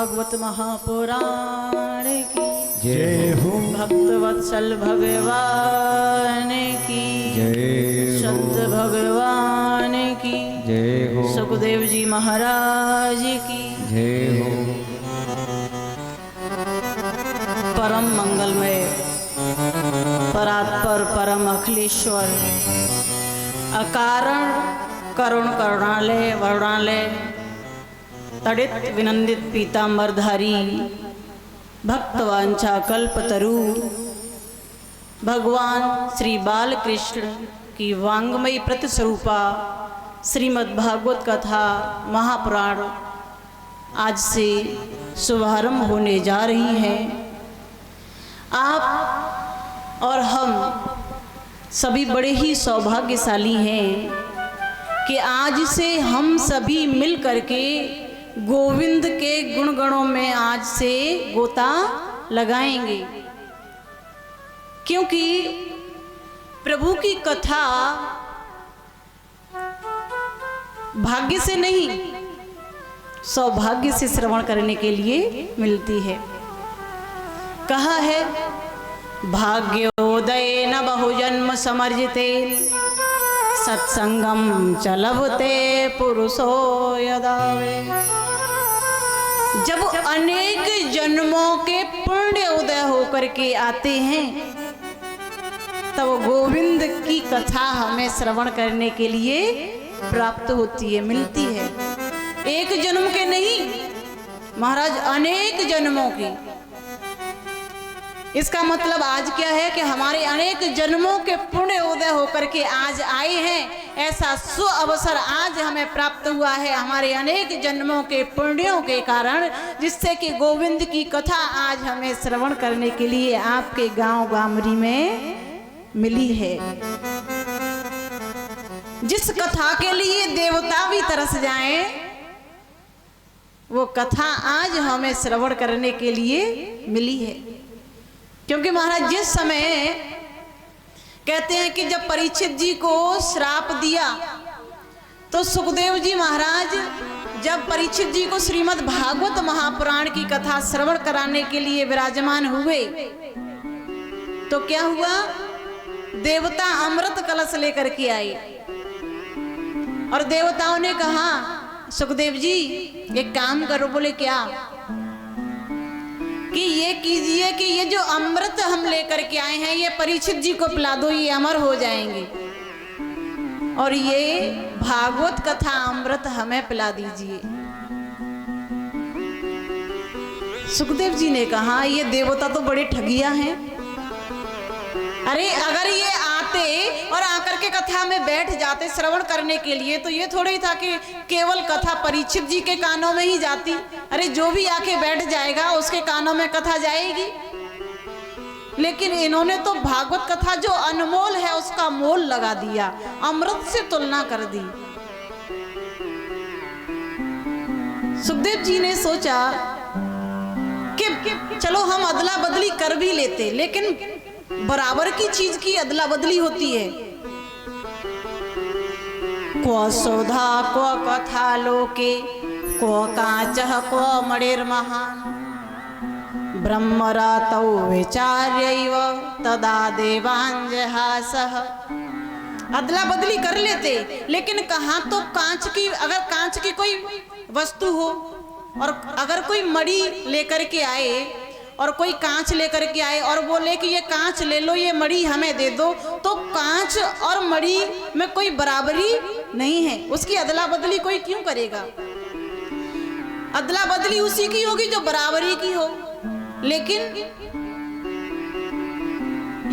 भागवत महापुराण की जय हो। भक्तवत्सल भगवान की जय हो। संत भगवान की जय हो। सुखदेव जी महाराज की जय हो। परम मंगलमय परात्पर परम अखिलेश्वर अकारण करुण करुणालय वरुणालय तड़ित विनंदित पीतांबरधारी भक्तवांछा कल्पतरु भगवान श्री बालकृष्ण की वांग्मयी प्रतिस्वरूपा श्रीमद्भागवत कथा महापुराण आज से शुभारंभ होने जा रही है। आप और हम सभी बड़े ही सौभाग्यशाली हैं कि आज से हम सभी मिल करके गोविंद के गुणगणों में आज से गोता लगाएंगे, क्योंकि प्रभु की कथा भाग्य से नहीं सौभाग्य से श्रवण करने के लिए मिलती है। कहा है भाग्योदय न बहुजन्म समर्जिते सत्संगम चलबते पुरुषो यदावे। जब अनेक जन्मों के पुण्य उदय होकर के आते हैं तब गोविंद की कथा हमें श्रवण करने के लिए प्राप्त होती है, मिलती है। एक जन्म के नहीं महाराज, अनेक जन्मों की। इसका मतलब आज क्या है कि हमारे अनेक जन्मों के पुण्य उदय होकर के आज आए हैं। ऐसा सु अवसर आज हमें प्राप्त हुआ है हमारे अनेक जन्मों के पुण्यों के कारण, जिससे कि गोविंद की कथा आज हमें श्रवण करने के लिए आपके गांव गामरी में मिली है। जिस कथा के लिए देवता भी तरस जाएं, वो कथा आज हमें श्रवण करने के लिए मिली है। क्योंकि महाराज जिस समय कहते हैं कि जब परीक्षित जी को श्राप दिया तो सुखदेव जी महाराज जब परीक्षित जी को श्रीमद् भागवत महापुराण की कथा श्रवण कराने के लिए विराजमान हुए तो क्या हुआ, देवता अमृत कलश लेकर के आए और देवताओं ने कहा सुखदेव जी एक काम करो। बोले क्या? कि ये कीजिए कि ये जो अमृत हम लेकर के आए हैं ये परीक्षित जी को पिला दो, ये अमर हो जाएंगे, और ये भागवत कथा अमृत हमें पिला दीजिए। सुखदेव जी ने कहा ये देवता तो बड़े ठगिया हैं। अरे अगर ये आते और आकर के कथा में बैठ जाते श्रवण करने के लिए तो ये थोड़ा ही था कि केवल कथा परीक्षित जी के कानों में ही जाती। अरे जो भी आके बैठ जाएगा उसके कानों में कथा जाएगी। लेकिन इन्होंने तो भागवत कथा जो अनमोल है उसका मोल लगा दिया, अमृत से तुलना कर दी। सुखदेव जी ने सोचा कि चलो हम अदला बदली कर भी लेते, लेकिन बराबर की चीज की अदला बदली होती है। को सौधा को कथा लोके को कांचः को मणिर महान ब्रह्मरातौ विचार्यैव तदा देवांजहासः। अदला बदली कर लेते, लेकिन कहाँ तो कांच की, अगर कांच की कोई वस्तु हो और अगर कोई मणि लेकर के आए और कोई कांच लेकर के आए और बोले कि ये कांच ले लो, ये मणि हमें दे दो, तो कांच और मणि में कोई बराबरी नहीं है, उसकी अदला बदली कोई क्यों करेगा? अदला बदली उसी की होगी जो बराबरी की हो। लेकिन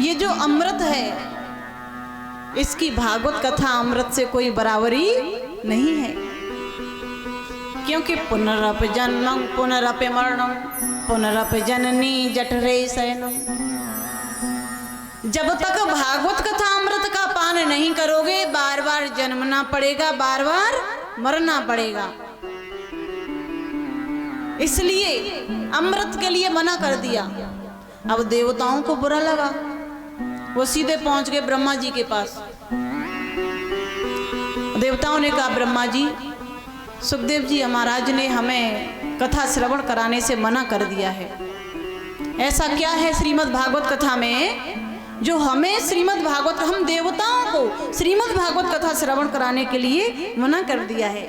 ये जो अमृत है इसकी भागवत कथा अमृत से कोई बराबरी नहीं है, क्योंकि पुनरपि जन्मं पुनरपि मरणं पुनरपि जननी जठरे शयनम्। जब तक भागवत कथा अमृत का पान नहीं करोगे बार बार जन्मना पड़ेगा, बार बार मरना पड़ेगा। इसलिए अमृत के लिए मना कर दिया। अब देवताओं को बुरा लगा, वो सीधे पहुंच गए ब्रह्मा जी के पास। देवताओं ने कहा ब्रह्मा जी सुखदेव जी महाराज ने हमें कथा श्रवण कराने से मना कर दिया है। ऐसा क्या है श्रीमद् भागवत कथा में जो हमें श्रीमद् भागवत, हम देवताओं को श्रीमद् भागवत कथा श्रवण कराने के लिए मना कर दिया है।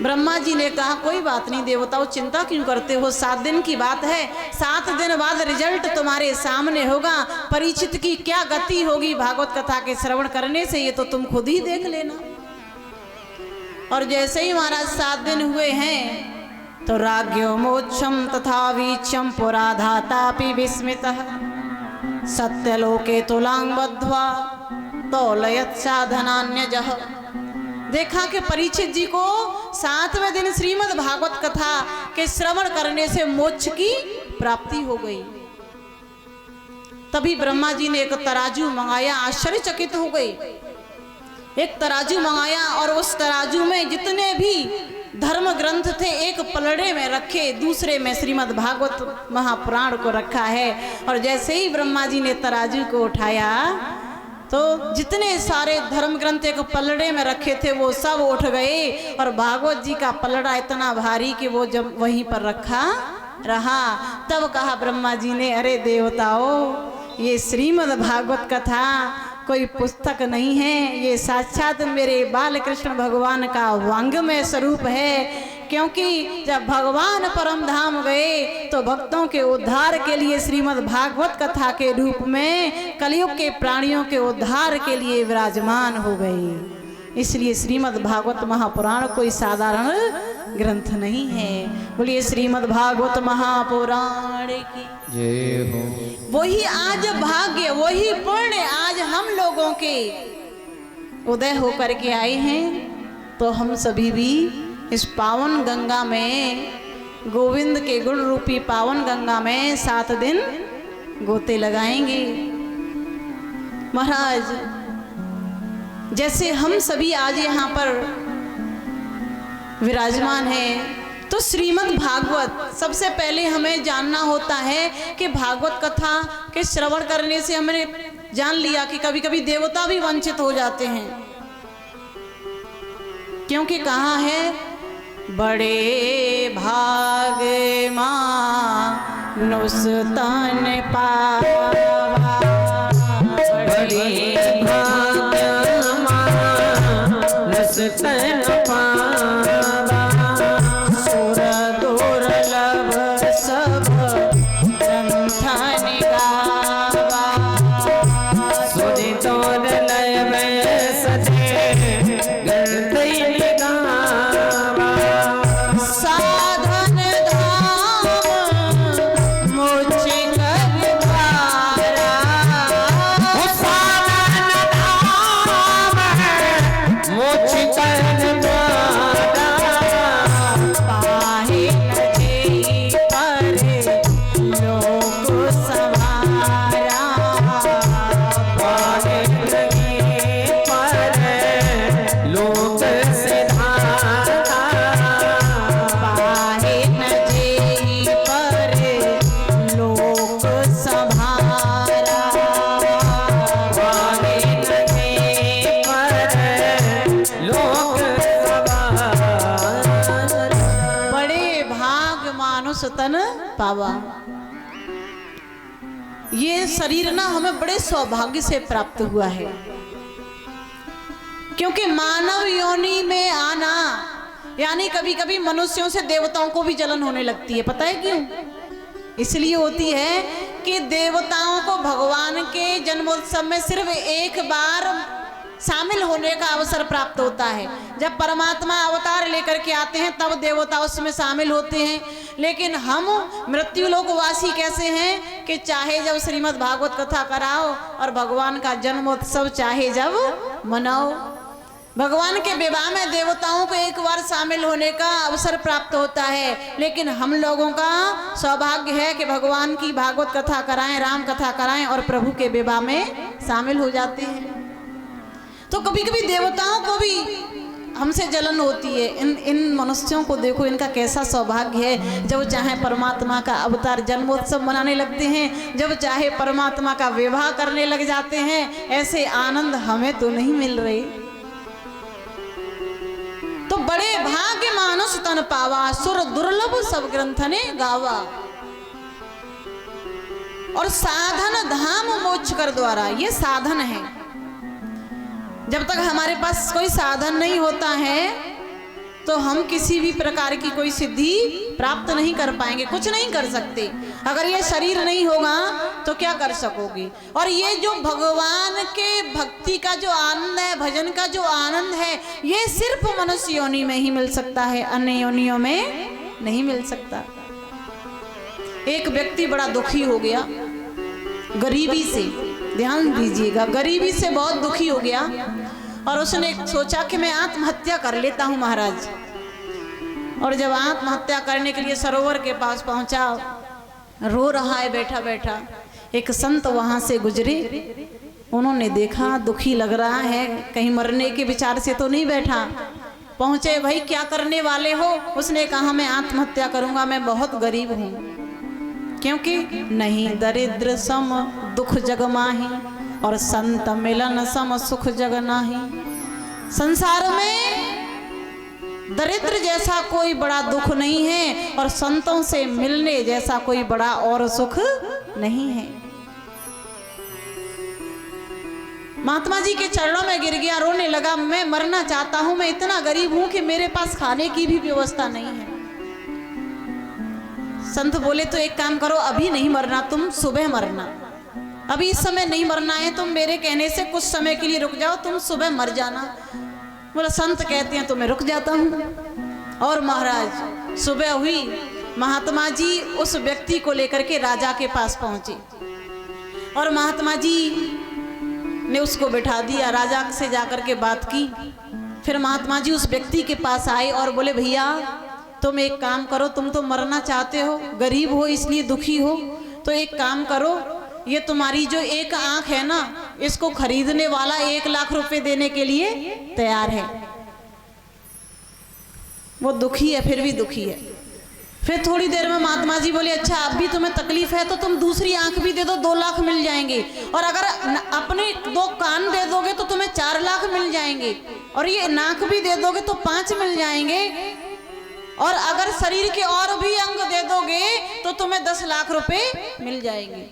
ब्रह्मा जी ने कहा कोई बात नहीं देवताओं, चिंता क्यों करते हो, 7 दिन की बात है, 7 दिन बाद रिजल्ट तुम्हारे सामने होगा। परीक्षित की क्या गति होगी भागवत कथा के श्रवण करने से, ये तो तुम खुद ही देख लेना। और जैसे ही महाराज 7 दिन हुए हैं तो राज्ञो मोक्षम तथा वीक्षम पुराधातापि विस्मितः सत्यलोके तुलांग बद्ध्वा तौलयत् साधनान्यजः। देखा कि परीक्षित जी को 7वें दिन श्रीमद् भागवत कथा के श्रवण करने से मोक्ष की प्राप्ति हो गई। तभी ब्रह्मा जी ने एक तराजू मंगाया, आश्चर्यचकित हो गई। एक तराजू मंगाया और उस तराजू में जितने भी धर्म ग्रंथ थे एक पलड़े में रखे, दूसरे में श्रीमद् भागवत महापुराण को रखा है। और जैसे ही ब्रह्मा जी ने तराजू को उठाया तो जितने सारे धर्म ग्रंथ एक पलड़े में रखे थे वो सब उठ गए और भागवत जी का पलड़ा इतना भारी कि वो जब वहीं पर रखा रहा। तब कहा ब्रह्मा जी ने, अरे देवताओं, ये श्रीमद् भागवत कथा कोई पुस्तक नहीं है, ये साक्षात मेरे बाल कृष्ण भगवान का वांग्मय स्वरूप है। क्योंकि जब भगवान परम धाम गए तो भक्तों के उद्धार के लिए श्रीमद् भागवत कथा के रूप में कलयुग के प्राणियों के उद्धार के लिए विराजमान हो गए। इसलिए श्रीमद् भागवत महापुराण कोई साधारण ग्रंथ नहीं है। बोलिए श्रीमद् भागवत महापुराण की जय हो। वही आज भाग्य, वही पुण्य आज हम लोगों के उदय होकर के आए हैं। तो हम सभी भी इस पावन गंगा में, गोविंद के गुण रूपी पावन गंगा में 7 दिन गोते लगाएंगे। महाराज, जैसे हम सभी आज यहाँ पर विराजमान हैं तो श्रीमद् भागवत सबसे पहले हमें जानना होता है कि भागवत कथा के श्रवण करने से हमने जान लिया कि कभी कभी देवता भी वंचित हो जाते हैं। क्योंकि कहा है, बड़े भाग मानुष तन पावा, बड़े भाग मानुष तन पावा, सुर दुर्लभ सब ग्रंथन गावा, सुनि दुर्लभ सजे ग्रंथ गावा, साधन धाम मोक्ष कर द्वारा, साधन धाम मोक्ष कर द्वारा, पाहे न जेहि पर लोक संहारा, पाहे लगे पर लोक सिधारा, पाहे न जेहि पर लोक संहारा, पाहे लगे पर लोक सवारा। बड़े भाग मानुष तन पावा। ये शरीर ना हमें बड़े सौभाग्य से प्राप्त हुआ है। क्योंकि मानव योनि में आना यानी कभी कभी मनुष्यों से देवताओं को भी जलन होने लगती है। पता है क्यों? इसलिए होती है कि देवताओं को भगवान के जन्मोत्सव में सिर्फ एक बार शामिल होने का अवसर प्राप्त होता है। जब परमात्मा अवतार लेकर के आते हैं तब देवता उसमें शामिल होते हैं। लेकिन हम मृत्युलोकवासी कैसे हैं कि चाहे जब श्रीमद् भागवत कथा कराओ और भगवान का जन्मोत्सव चाहे जब मनाओ। भगवान के विवाह में देवताओं को एक बार शामिल होने का अवसर प्राप्त होता है, लेकिन हम लोगों का सौभाग्य है कि भगवान की भागवत कथा कराएं, राम कथा कराएं और प्रभु के विवाह में शामिल हो जाते हैं। तो कभी कभी देवताओं को भी हमसे जलन होती है। इन मनुष्यों को देखो, इनका कैसा सौभाग्य है, जब चाहे परमात्मा का अवतार जन्मोत्सव मनाने लगते हैं, जब चाहे परमात्मा का विवाह करने लग जाते हैं। ऐसे आनंद हमें तो नहीं मिल रहे। बड़े भाग्य मानुष तन पावा, सुर दुर्लभ सब ग्रंथने गावा। और साधन धाम मोक्ष कर द्वारा, ये साधन है। जब तक हमारे पास कोई साधन नहीं होता है तो हम किसी भी प्रकार की कोई सिद्धि प्राप्त नहीं कर पाएंगे, कुछ नहीं कर सकते। अगर ये शरीर नहीं होगा तो क्या कर सकोगे। और ये जो भगवान के भक्ति का जो आनंद है, भजन का जो आनंद है, ये सिर्फ मनुष्य योनि में ही मिल सकता है, अन्य योनियों में नहीं मिल सकता। एक व्यक्ति बड़ा दुखी हो गया गरीबी से, ध्यान दीजिएगा, गरीबी से बहुत दुखी हो गया और उसने सोचा कि मैं आत्महत्या कर लेता हूं महाराज। और जब आत्महत्या करने के लिए सरोवर के पास पहुंचा, रो रहा है बैठा बैठा। एक संत वहां से गुजरे, उन्होंने देखा दुखी लग रहा है, कहीं मरने के विचार से तो नहीं बैठा। पहुंचे, भाई क्या करने वाले हो? उसने कहा मैं आत्महत्या करूंगा, मैं बहुत गरीब हूं। क्योंकि नहीं दरिद्र सम दुख जग माही, और संत मिलन सम सुख जग नाही। संसार में दरिद्र जैसा कोई बड़ा दुख नहीं है और संतों से मिलने जैसा कोई बड़ा और सुख नहीं है। महात्मा जी के चरणों में गिर गया, रोने लगा, मैं मरना चाहता हूं, मैं इतना गरीब हूं कि मेरे पास खाने की भी व्यवस्था नहीं है। संत बोले तो एक काम करो, अभी नहीं मरना, तुम सुबह मरना, अभी इस समय नहीं मरना है, तुम मेरे कहने से कुछ समय के लिए रुक जाओ, तुम सुबह मर जाना। बोला संत कहते हैं तो मैं रुक जाता हूँ। और महाराज सुबह हुई, महात्मा जी उस व्यक्ति को लेकर के राजा के पास पहुंचे और महात्मा जी ने उसको बैठा दिया, राजा से जाकर के बात की। फिर महात्मा जी उस व्यक्ति के पास आए और बोले भैया तुम एक काम करो, तुम तो मरना चाहते हो, गरीब हो इसलिए दुखी हो, तो एक काम करो, ये तुम्हारी जो एक आंख है ना, इसको खरीदने वाला 1 लाख रुपए देने के लिए तैयार है। वो दुखी है, फिर भी दुखी है। फिर थोड़ी देर में महात्मा जी बोले अच्छा अब भी तुम्हें तकलीफ है तो तुम दूसरी आंख भी दे दो, 2 लाख मिल जाएंगे। और अगर अपने 2 कान दे दोगे तो तुम्हें 4 लाख मिल जाएंगे, और ये नाक भी दे दोगे तो 5 मिल जाएंगे, और अगर शरीर के और भी अंग दे दोगे तो तुम्हें 10 लाख रुपए मिल जाएंगे।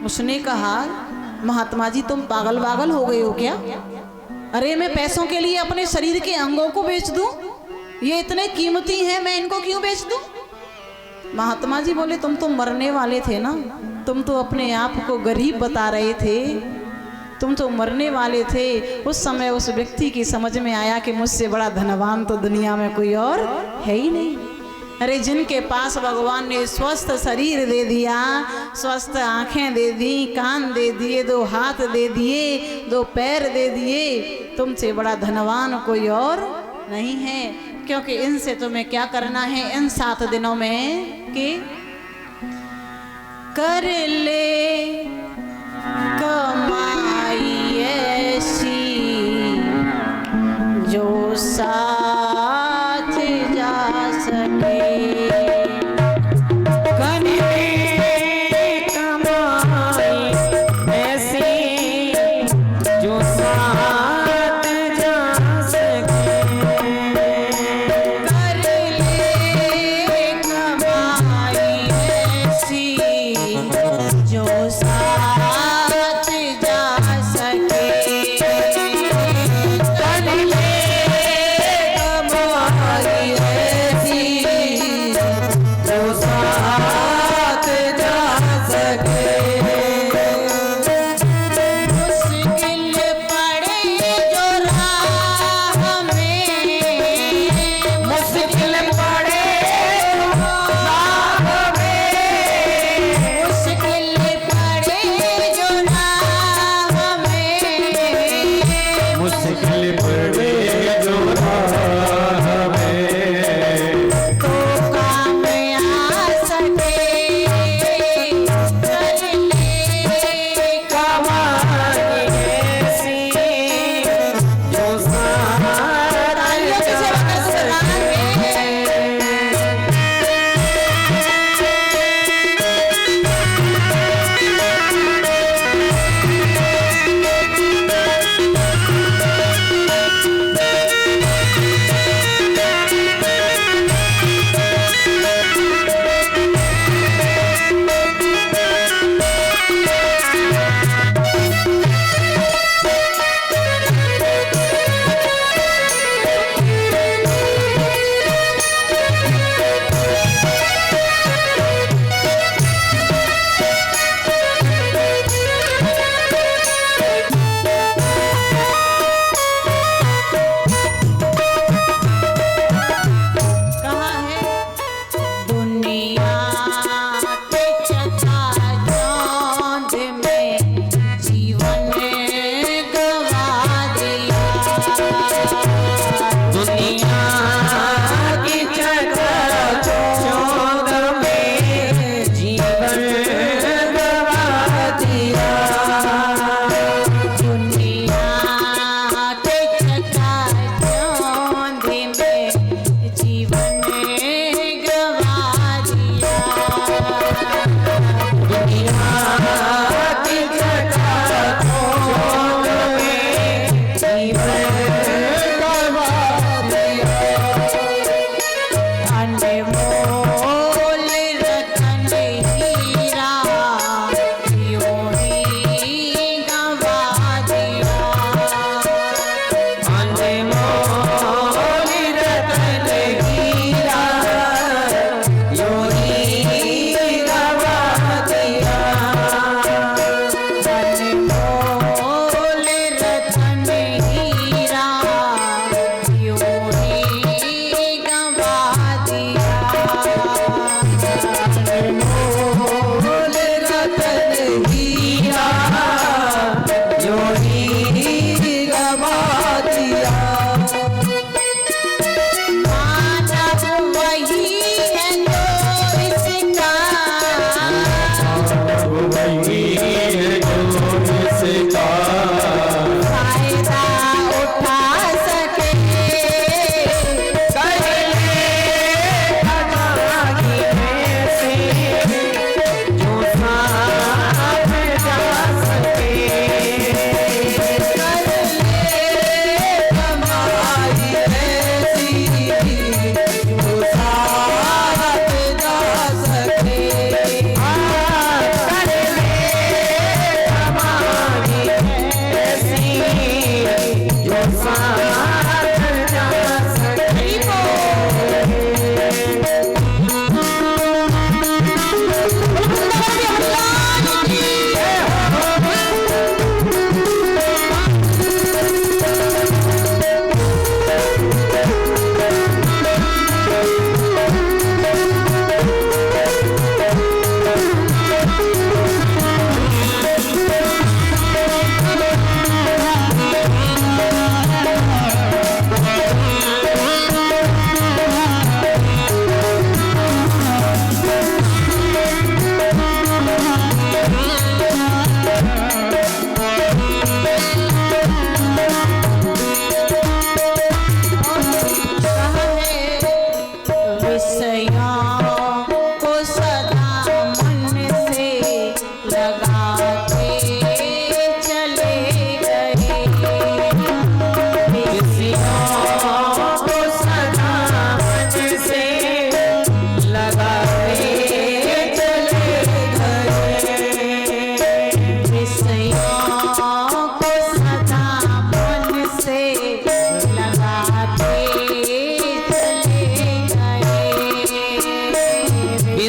उसने कहा महात्मा जी तुम पागल वागल हो गए हो क्या? अरे मैं पैसों के लिए अपने शरीर के अंगों को बेच दूं? ये इतने कीमती हैं, मैं इनको क्यों बेच दूं? महात्मा जी बोले तुम तो मरने वाले थे ना, तुम तो अपने आप को गरीब बता रहे थे, तुम तो मरने वाले थे। उस समय उस व्यक्ति की समझ में आया कि मुझसे बड़ा धनवान तो दुनिया में कोई और है ही नहीं। अरे जिनके पास भगवान ने स्वस्थ शरीर दे दिया, स्वस्थ आंखें दे दी, कान दे दिए, 2 हाथ दे दिए, 2 पैर दे दिए, तुमसे बड़ा धनवान कोई और नहीं है। क्योंकि इनसे तुम्हें क्या करना है इन 7 दिनों में कि कर ले कमाई ऐसी जो साथ जा सके।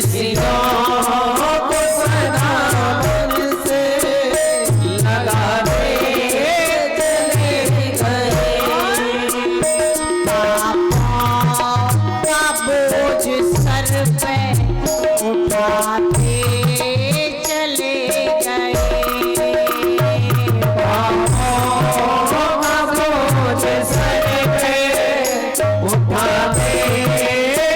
शिष्यों को सदा मन से लगाते चले गए। का बोझ सर पे उठाते चले गए। बोझ सर पे उठाते चले गए। का बोझ सर पे उठाते चले गए।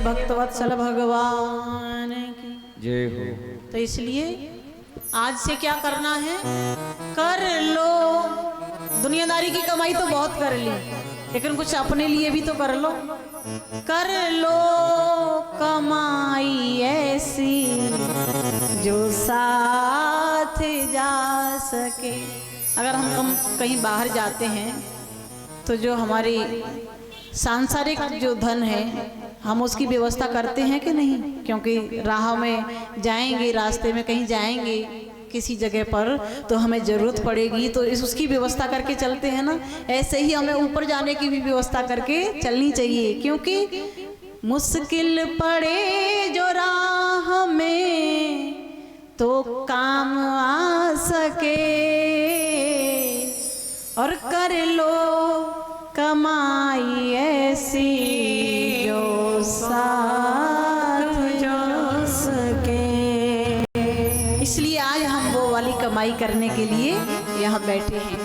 भक्तवत्सल भगवान की जय हो। तो इसलिए आज से क्या करना है, कर लो। दुनियादारी की कमाई तो बहुत कर ली, लेकिन कुछ अपने लिए भी तो कर लो। कर लो कमाई ऐसी जो साथ जा सके। अगर हम कहीं बाहर जाते हैं तो जो हमारी सांसारिक जो धन है हम उसकी व्यवस्था करते हैं कि नहीं, क्योंकि राह में जाएंगे, रास्ते में कहीं जाएंगे किसी जगह पर तो हमें ज़रूरत पड़ेगी, तो उसकी व्यवस्था करके चलते हैं ना। ऐसे ही हमें ऊपर जाने की भी व्यवस्था करके चलनी चाहिए, क्योंकि मुश्किल पड़े जो राह में तो काम आ सके। और कर लो कमाई ऐसी जो साथ जा सके। इसलिए आज हम वो वाली कमाई करने के लिए यहाँ बैठे हैं।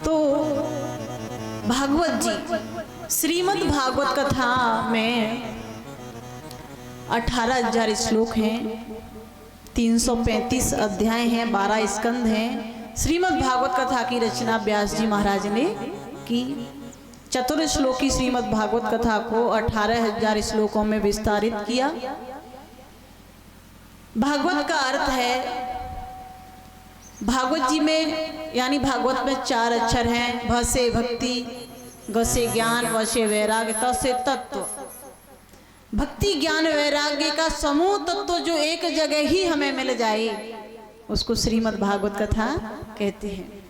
तो भागवत जी श्रीमद् भागवत कथा में 18,000 श्लोक हैं, 335 अध्याय हैं, 12 स्कंद हैं। श्रीमद् भागवत कथा की रचना व्यास जी महाराज ने की। चतुर श्लोकी श्रीमद् भागवत कथा को 18,000 श्लोकों में विस्तारित किया। भागवत का अर्थ है, भागवत जी में यानी भागवत में 4 अक्षर हैं। भ से भक्ति, ग से ज्ञान, व से वैराग्य, त से तत्व। भक्ति ज्ञान वैराग्य का समूह तत्व जो एक जगह ही हमें मिल जाए उसको श्रीमद् भागवत कथा कहते हैं।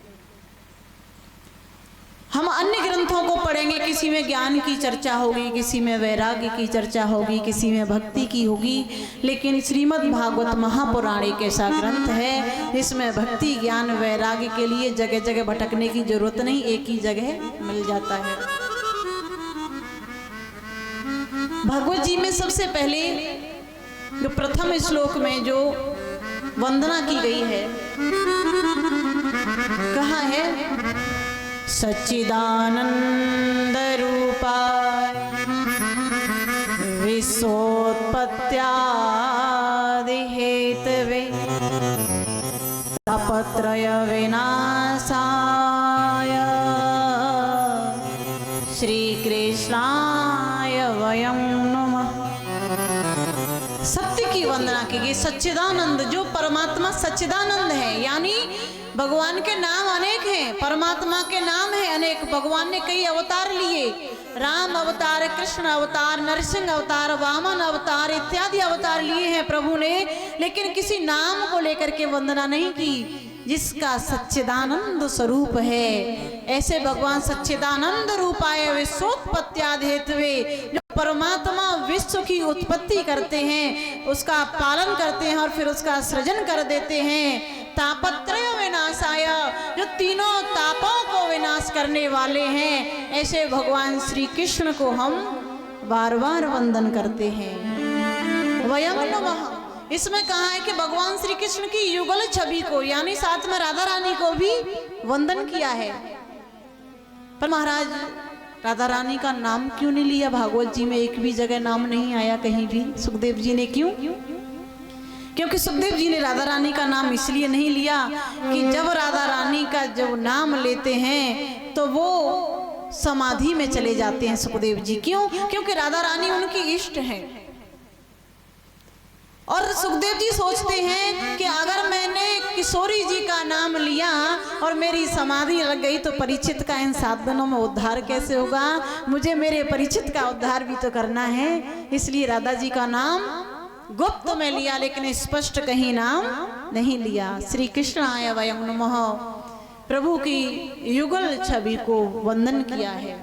हम अन्य ग्रंथों को पढ़ेंगे, किसी में ज्ञान की चर्चा होगी, किसी में वैराग्य की चर्चा होगी, किसी में भक्ति की होगी, लेकिन श्रीमद् भागवत महापुराण एक ऐसा ग्रंथ है इसमें भक्ति ज्ञान वैराग्य के लिए जगह जगह भटकने की जरूरत नहीं, एक ही जगह मिल जाता है। भगवत जी में सबसे पहले जो प्रथम श्लोक में जो वंदना की गई है, कहा है, सच्चिदानंद रूपाय विश्वोत्पत्त्यादि हेतवे तापत्रय विनाशाय श्री कृष्णाय वयं नमः। सत्य की वंदना कीजिए। सच्चिदानंद, जो परमात्मा सच्चिदानंद है, यानी भगवान के नाम अनेक हैं, परमात्मा के नाम है अनेक। भगवान ने कई अवतार लिए, राम अवतार, कृष्ण अवतार, नरसिंह अवतार, वामन अवतार इत्यादि अवतार लिए हैं प्रभु ने, लेकिन किसी नाम को लेकर के वंदना नहीं की जिसका सच्चिदानंद स्वरूप है। ऐसे भगवान सच्चिदानंद रूपाय विश्वोत्पत्त्यादि हेतवे, जो परमात्मा विश्व की उत्पत्ति करते हैं, उसका पालन करते हैं और फिर उसका सृजन कर देते हैं। तापत्रय विनाशाय, जो तीनों तापों को विनाश करने वाले हैं, ऐसे भगवान श्री कृष्ण को हम बार बार वंदन करते हैं। वयं नमः, इसमें कहा है कि भगवान श्री कृष्ण की युगल छवि को, यानी साथ में राधा रानी को भी वंदन किया है। पर महाराज राधा रानी का नाम क्यों नहीं लिया? भागवत जी में एक भी जगह नाम नहीं आया कहीं भी। सुखदेव जी ने क्यों? क्योंकि सुखदेव जी ने राधा रानी का नाम इसलिए नहीं लिया कि जब राधा रानी का जब नाम लेते हैं तो वो समाधि में चले जाते हैं सुखदेव जी। क्यों? क्योंकि राधा रानी उनकी इष्ट है। और सुखदेव जी सोचते हैं कि अगर मैंने किशोरी जी का नाम लिया और मेरी समाधि लग गई तो परीक्षित का इन 7 दिनों में उद्धार कैसे होगा? मुझे मेरे परीक्षित का उद्धार भी तो करना है। इसलिए राधा जी का नाम गुप्त में लिया, लेकिन स्पष्ट कहीं नाम नहीं लिया। श्री कृष्णाय वयं नमः, प्रभु की युगल छवि को वंदन किया है।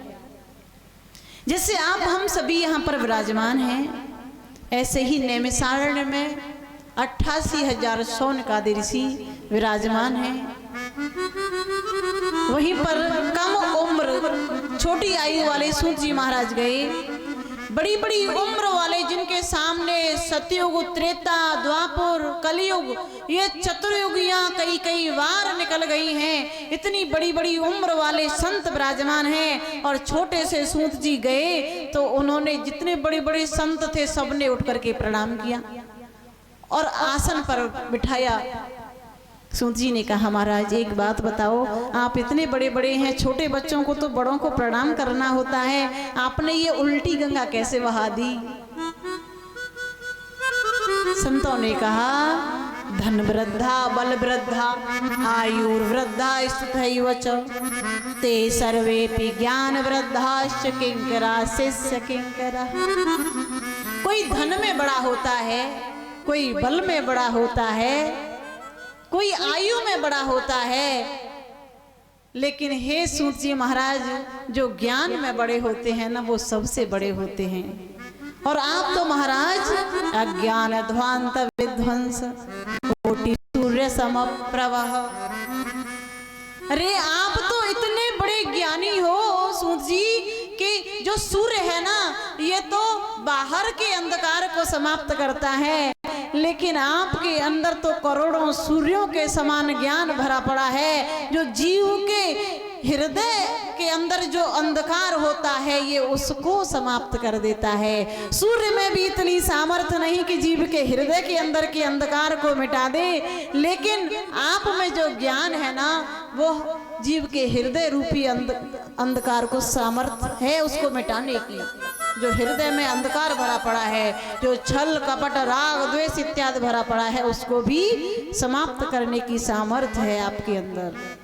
जैसे आप हम सभी यहाँ पर विराजमान हैं, ऐसे ही नैमिषारण्य में 88,000 शौनकादि ऋषि विराजमान हैं। वहीं पर कम उम्र छोटी आयु वाले सूत जी महाराज गए, बड़ी बड़ी उम्र वाले जिनके सामने सतयुग, त्रेता, द्वापर, कलयुग, ये चतुर्युगियां कई बार निकल गई हैं। इतनी बड़ी बड़ी उम्र वाले संत विराजमान हैं और छोटे से सूत जी गए तो उन्होंने जितने बड़े बड़े संत थे सबने उठ करके प्रणाम किया और आसन पर बिठाया। सूत जी ने कहा, महाराज एक बात बताओ, आप इतने बड़े बड़े हैं, छोटे बच्चों को तो बड़ों को प्रणाम करना होता है, आपने ये उल्टी गंगा कैसे बहा दी? संतों ने कहा, धन वृद्धा बल वृद्धा आयुर्वृद्धा स्तुतैव च ते सर्वेपि ज्ञान वृद्धाश्च किंकरा शिष्य किंकरा। कोई धन में बड़ा होता है, कोई बल में बड़ा होता है, कोई आयु में बड़ा होता है, लेकिन हे सूत जी महाराज, जो ज्ञान में बड़े होते हैं ना वो सबसे बड़े होते हैं। और आप तो महाराज अज्ञान ध्वांत विध्वंस कोटि सूर्य समप्रभः। अरे आप तो इतने बड़े ज्ञानी हो सूत जी कि जो सूर्य है ना ये तो बाहर के अंधकार को समाप्त करता है, लेकिन आपके अंदर तो करोड़ों सूर्यों के समान ज्ञान भरा पड़ा है, जो जीव के हृदय के अंदर जो अंधकार होता है ये उसको समाप्त कर देता है। सूर्य में भी इतनी सामर्थ्य नहीं कि जीव के हृदय के अंदर के अंधकार को मिटा दे, लेकिन आप में जो ज्ञान है ना वो जीव के हृदय रूपी अंधकार को सामर्थ्य है उसको मिटाने की। जो हृदय में अंधकार भरा पड़ा है, जो छल कपट राग द्वेष इत्यादि भरा पड़ा है, उसको भी समाप्त करने की सामर्थ्य है आपके अंदर।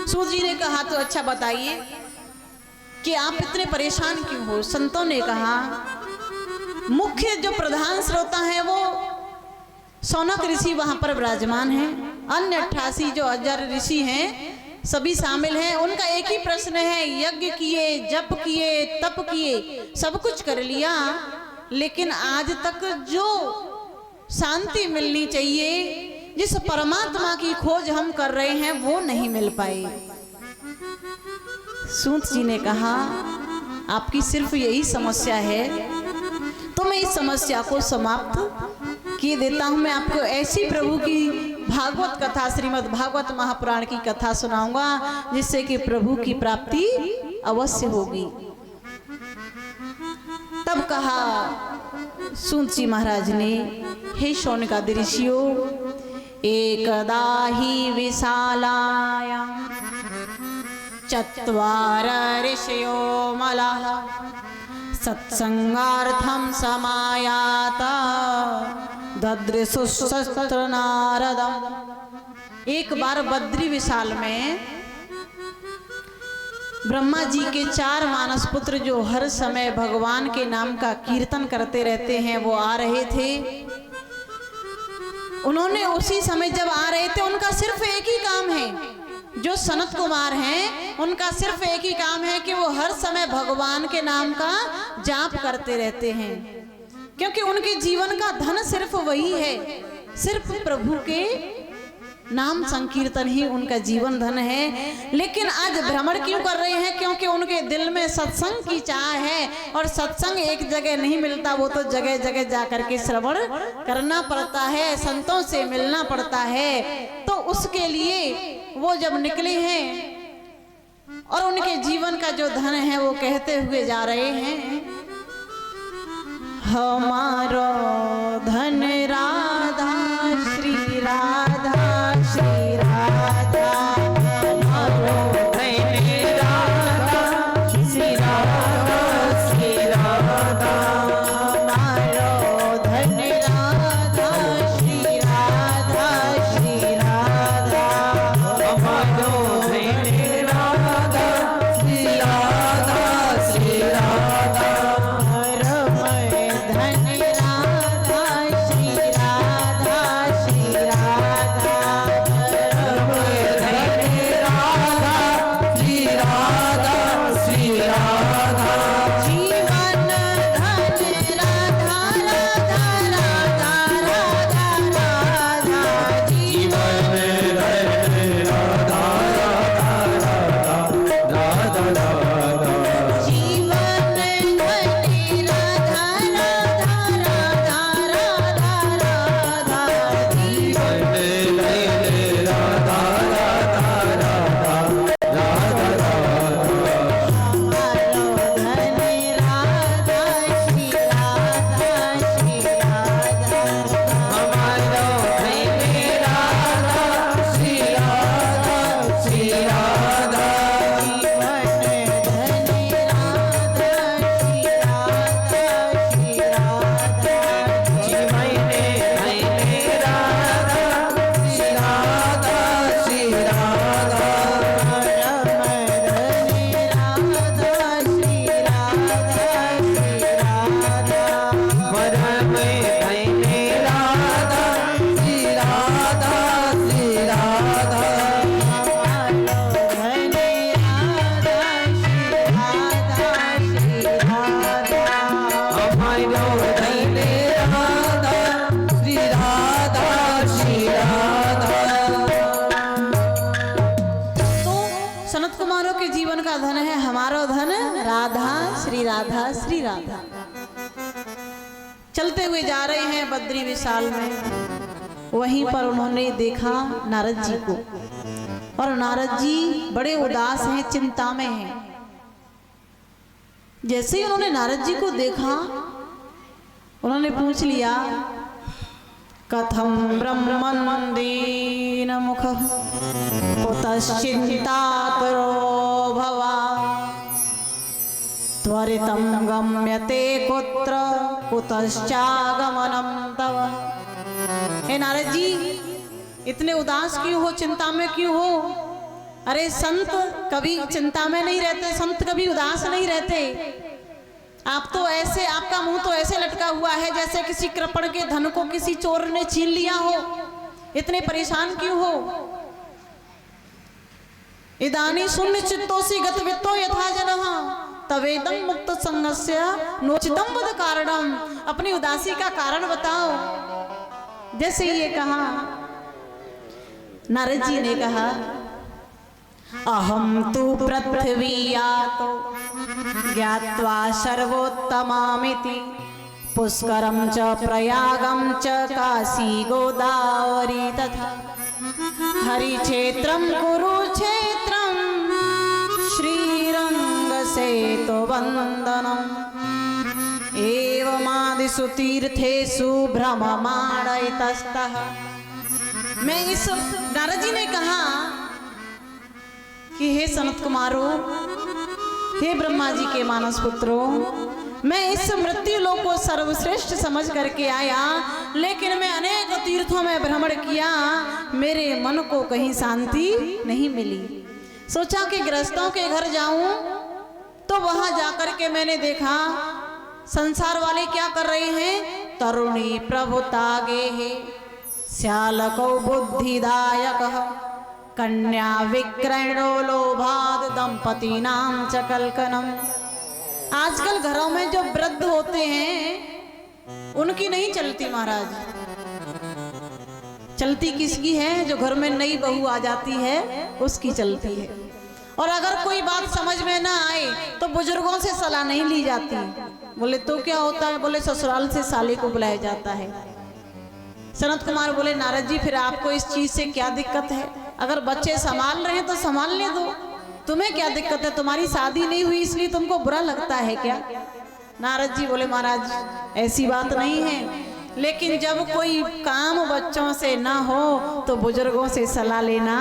सूत जी ने कहा, तो अच्छा बताइए कि आप इतने परेशान क्यों हो? संतों ने कहा, मुख्य जो प्रधान श्रोता है वो शौनक ऋषि वहां पर विराजमान हैं, अन्य 88 जो 1000 ऋषि हैं सभी शामिल हैं। उनका एक ही प्रश्न है, यज्ञ किए, जप किए, तप किए, सब कुछ कर लिया, लेकिन आज तक जो शांति मिलनी चाहिए, जिस परमात्मा की खोज हम कर रहे हैं वो नहीं मिल पाई। सूत जी ने कहा, आपकी सिर्फ यही समस्या है तो मैं इस समस्या को समाप्त किए देता हूं। मैं आपको ऐसी प्रभु की भागवत कथा, श्रीमद् भागवत महापुराण की कथा सुनाऊंगा जिससे कि प्रभु की प्राप्ति अवश्य होगी। तब कहा सूत जी महाराज ने, हे शौनकादि ऋषियों, एकदा हि विशालायां चत्वार ऋषयो मलः सत्संगार्थं समायाता ददृशुशस्त्र नारदम्। एक बार बद्री विशाल में ब्रह्मा जी के 4 मानस पुत्र जो हर समय भगवान के नाम का कीर्तन करते रहते हैं, वो आ रहे थे। उन्होंने उसी समय जब आ रहे थे, उनका सिर्फ एक ही काम है, जो सनत कुमार हैं उनका सिर्फ एक ही काम है कि वो हर समय भगवान के नाम का जाप करते रहते हैं, क्योंकि उनके जीवन का धन सिर्फ वही है, सिर्फ प्रभु के नाम संकीर्तन ही उनका जीवन धन है। लेकिन आज भ्रमण क्यों कर रहे हैं? क्योंकि उनके दिल में सत्संग की चाह है, और सत्संग एक जगह नहीं मिलता, वो तो जगह जगह जा करके श्रवण करना पड़ता है, संतों से मिलना पड़ता है। तो उसके लिए वो जब निकले हैं और उनके जीवन का जो धन है वो कहते हुए जा रहे हैं, हमारो धन राधा श्री राधा श्री राधा, हमारो धन राधा श्री राधा श्री राधा, हमारो धन राधा श्री राधा श्री राधा, हमारो धन राधा श्री राधा श्री राधा, राधा श्री राधा। चलते हुए जा रहे हैं बद्री विशाल में, वहीं पर उन्होंने देखा नारद जी को, और नारद जी बड़े उदास हैं, चिंता में हैं। जैसे ही उन्होंने नारद जी को देखा, उन्होंने पूछ लिया, कथम ब्रह्मंदीन मुख कुतश्चिंतातुरो भवा त्वरितं गम्यते कुत्र कुतश्चागमनं तव। हे नारद जी, इतने उदास क्यों हो, चिंता में क्यों हो? अरे संत कभी चिंता में नहीं रहते, संत कभी उदास नहीं रहते। आप तो ऐसे, आपका मुंह तो ऐसे लटका हुआ है जैसे किसी कृपण के धन को किसी चोर ने छीन लिया हो। इतने परेशान क्यों हो? इदानी शून्य चित्तोसी गतवित्तो यथा जनः तवेदं मुक्त संगस्य नोचितं वद कारणम। अपनी उदासी का कारण बताओ। जैसे ये कहा, नारद जी ने कहा, अहम तु पृथ्वीयातो ज्ञात्वा सर्वोत्तमामिति पुष्करं च प्रयागं च काशी गोदावरी तथा हरिक्षेत्रं कुरुक्षेत्रं श्रीरंगसेतुवन्दनम् एवमादित्यनाथं जगतादिषु तीर्थेषु भ्रममाणैतस्तः। मैं इस नारद जी ने कहा कि हे सनत कुमारों, हे ब्रह्मा जी के मानस पुत्रों, मैं इस मृत्यु लोक को सर्वश्रेष्ठ समझ करके आया, लेकिन मैं अनेक तीर्थों में भ्रमण किया, मेरे मन को कहीं शांति नहीं मिली। सोचा कि गृहस्थों के घर जाऊं, तो वहां जाकर के मैंने देखा संसार वाले क्या कर रहे हैं। तरुणी प्रभुतागे है श्यालको बुद्धिदायक कन्या विक्रयणो लोभाद दंपति नाम च कलकनम। आजकल घरों में जो वृद्ध होते हैं उनकी नहीं चलती महाराज, चलती किसकी है? जो घर में नई बहू आ जाती है उसकी चलती है। और अगर कोई बात समझ में ना आए तो बुजुर्गों से सलाह नहीं ली जाती। बोले तो क्या होता है? बोले ससुराल से साले को बुलाया जाता है। सनत कुमार बोले नारद जी फिर आपको इस चीज से क्या दिक्कत है? अगर बच्चे संभाल रहे हैं तो संभालने दो, तुम्हें क्या दिक्कत है? तुम्हारी शादी नहीं हुई इसलिए तुमको बुरा लगता है क्या? नारद जी बोले महाराज ऐसी बात नहीं है, लेकिन जब कोई काम बच्चों से ना हो तो बुजुर्गों से सलाह लेना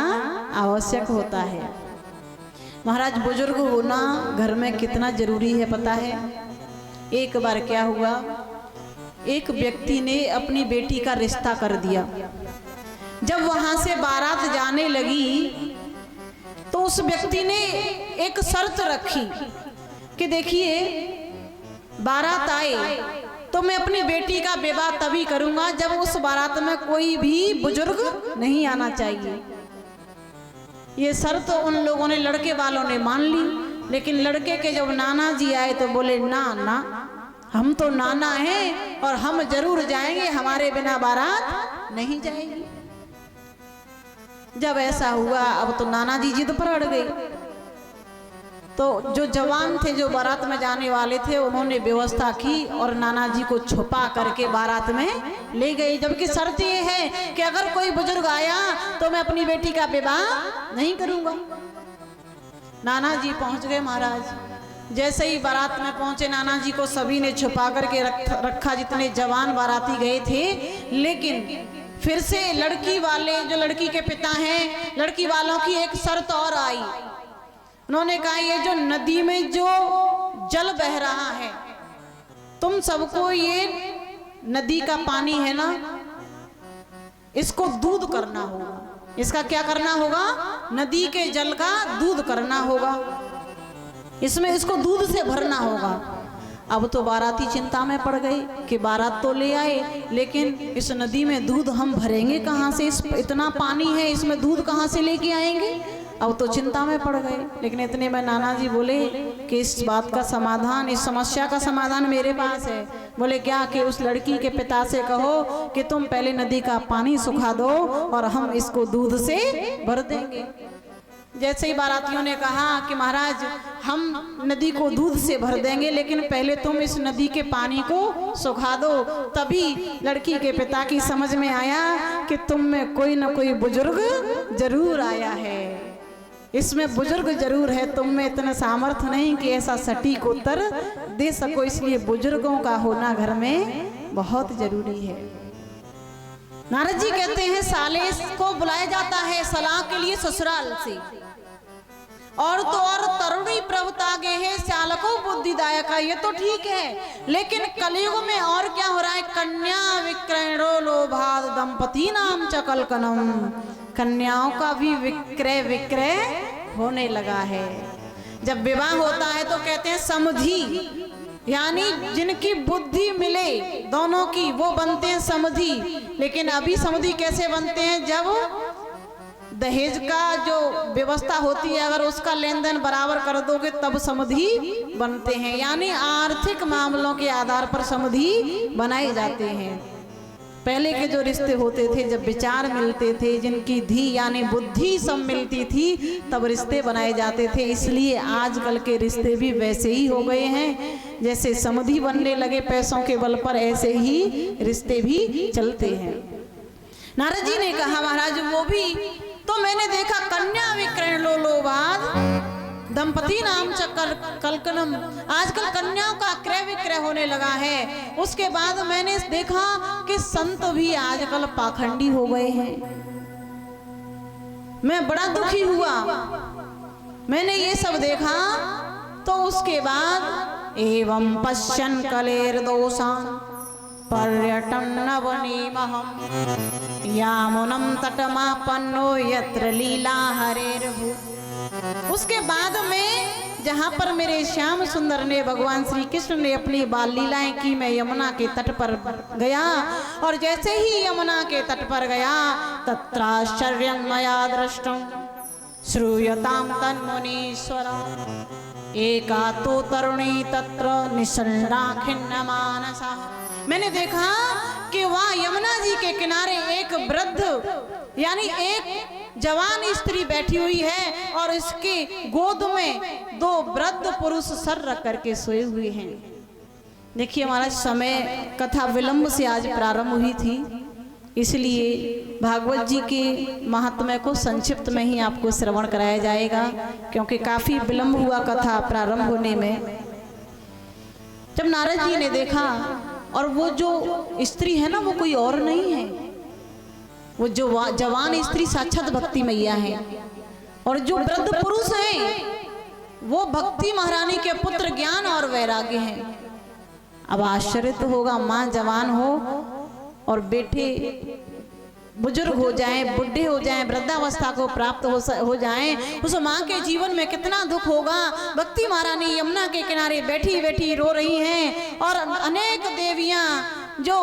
आवश्यक होता है। महाराज बुजुर्ग होना घर में कितना जरूरी है पता है? एक बार क्या हुआ, एक व्यक्ति ने अपनी बेटी का रिश्ता कर दिया। जब वहां से बारात जाने लगी तो उस व्यक्ति ने एक शर्त रखी कि देखिए बारात आए तो मैं अपनी बेटी का विवाह तभी करूंगा जब उस बारात में कोई भी बुजुर्ग नहीं आना चाहिए। ये शर्त उन लोगों ने, लड़के वालों ने मान ली, लेकिन लड़के के जब नाना जी आए तो बोले ना ना, हम तो नाना हैं और हम जरूर जाएंगे, हमारे बिना बारात नहीं जाएगी। जब ऐसा हुआ अब तो नाना जी जिद पर अड़ गए। तो जो जवान थे जो बारात में जाने वाले थे उन्होंने व्यवस्था की और नाना जी को छुपा करके बारात में ले गए। जबकि शर्त ये है कि अगर कोई बुजुर्ग आया तो मैं अपनी बेटी का विवाह नहीं करूंगा। नाना जी पहुंच गए महाराज। जैसे ही बारात में पहुंचे नाना जी को सभी ने छुपा करके रखा, जितने जवान बाराती गए थे। लेकिन फिर से लड़की वाले, जो लड़की के पिता हैं, लड़की वालों की एक शर्त और आई। उन्होंने कहा ये जो नदी में जो जल बह रहा है, तुम सबको ये नदी का पानी है ना, इसको दूध करना होगा। इसका क्या करना होगा? नदी के जल का दूध करना होगा, इसमें इसको दूध से भरना होगा। अब तो बाराती चिंता में पड़ गए कि बारात तो ले आए, लेकिन इस नदी में दूध हम भरेंगे कहाँ से? इतना पानी है, इसमें दूध कहाँ से लेके आएंगे? अब तो चिंता में पड़ गए। लेकिन इतने में नाना जी बोले कि इस बात का समाधान, इस समस्या का समाधान मेरे पास है। बोले क्या? कि उस लड़की के पिता से कहो कि तुम पहले नदी का पानी सुखा दो और हम इसको दूध से भर देंगे। जैसे ही बारातियों ने कहा कि महाराज हम नदी को दूध से भर देंगे, लेकिन पहले तुम इस नदी के पानी को सुखा दो, तभी लड़की के पिता की समझ में आया कि तुम में कोई ना कोई बुजुर्ग जरूर आया है, इसमें बुजुर्ग जरूर है, तुम में इतना सामर्थ्य नहीं कि ऐसा सटीक उत्तर दे सको, इसलिए बुजुर्गों का होना घर में बहुत जरूरी है। नारद जी कहते हैं साले को बुलाया जाता है सलाह के लिए ससुराल से, और तो और तरुणी प्रभुतागे है श्यालको बुद्धिदायक, ये तो ठीक है, लेकिन कलयुग में और क्या हो रहा है? कन्या विक्रयणो लोभाद दंपति नाम च कलकनम। कन्याओं का भी विक्रय होने लगा है। जब विवाह होता है तो कहते हैं समधी, यानी जिनकी बुद्धि मिले दोनों की वो बनते हैं समधी। लेकिन अभी समधी कैसे बनते हैं? जब दहेज का जो व्यवस्था होती है अगर उसका लेन देन बराबर कर दोगे तब समधी बनते हैं, यानी आर्थिक मामलों के आधार पर समधी बनाए जाते हैं। पहले के जो रिश्ते होते थे जब विचार मिलते थे, जिनकी धी यानी बुद्धि सब मिलती थी, तब रिश्ते बनाए जाते थे। इसलिए आजकल के रिश्ते भी वैसे ही हो गए हैं, जैसे समधी बनने लगे पैसों के बल पर, ऐसे ही रिश्ते भी चलते हैं। नारद जी ने कहा महाराज वो भी तो मैंने देखा कन्या विक्रयण लोभाद दंपति नाम च कलकनम, आजकल कन्याओं का क्रय विक्रय होने लगा है। उसके बाद मैंने देखा कि संत भी आजकल पाखंडी हो गए हैं। मैं बड़ा दुखी हुआ, मैंने ये सब देखा। तो उसके बाद एवं पश्यन कलेर दोषान पर्यटन नवनीमहम यामुनम तटमापन्नो यत्र लीला हरेर्भु। उसके बाद में जहाँ पर मेरे श्याम सुंदर ने, भगवान श्री कृष्ण ने अपनी बाल लीलाएं की, मैं यमुना के तट पर गया। और जैसे ही यमुना के तट पर गया, तत्राश्चर्यं मया दृष्टं श्रूयतां तन्मुनीश्वरा एका तो तरुणी तत्र निसन्ना खिन्न मानसा। मैंने देखा कि वहाँ यमुना जी के किनारे एक वृद्ध यानी एक जवान स्त्री बैठी हुई है और इसके गोद में दो वृद्ध पुरुष सर रख करके सोए हुए हैं। देखिए हमारा समय, कथा विलंब से आज प्रारंभ हुई थी, इसलिए भागवत जी के महात्म्य को संक्षिप्त में ही आपको श्रवण कराया जाएगा, क्योंकि काफी विलंब हुआ कथा प्रारंभ होने में। जब नारद जी ने देखा, और वो जो स्त्री है ना, वो कोई और नहीं है, वो जो जवान स्त्री साक्षात भक्ति मैया है, और जो वृद्ध पुरुष हैं वो भक्ति महारानी के पुत्र ज्ञान और वैराग्य हैं। अब आश्चर्य तो होगा, माँ जवान हो और बेटे बुजुर्ग हो जाएं, बुढ़े हो जाएं, वृद्धावस्था को प्राप्त हो जाएं, उस माँ के जीवन में कितना दुख होगा। भक्ति महारानी यमुना के किनारे बैठी बैठी रो रही हैं, और अनेक देवियां जो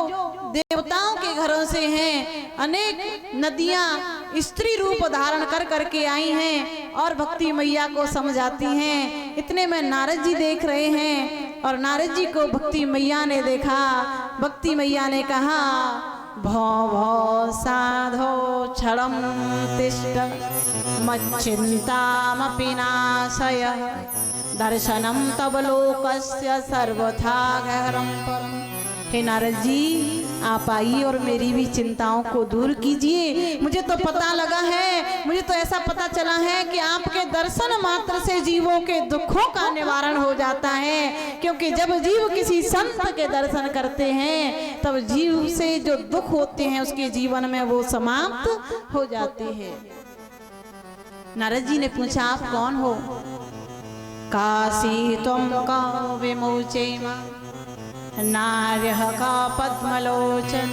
देवताओं के घरों से हैं, अनेक नदियां स्त्री रूप धारण कर करके आई हैं और भक्ति मैया को समझाती हैं। इतने में नारद जी देख रहे हैं, और नारद जी को भक्ति मैया ने देखा। भक्ति मैया ने कहा, भो भो साधो क्षणं तिष्ठ मच्चिन्तामपि नाशय दर्शनं तव लोकस्य सर्वथा गहरं परम्। हे नारद जी, आप आइए और मेरी भी चिंताओं को दूर कीजिए। मुझे तो पता लगा है, मुझे तो ऐसा पता चला है कि आपके दर्शन मात्र से जीवों के दुखों का निवारण हो जाता है, क्योंकि जब जीव किसी संत के दर्शन करते हैं तब जीव से जो दुख होते हैं उसके जीवन में वो समाप्त हो जाते हैं। नारद जी ने पूछा, आप कौन हो? काशी त्वं का विमोचेम नार्यः का पद्मलोचन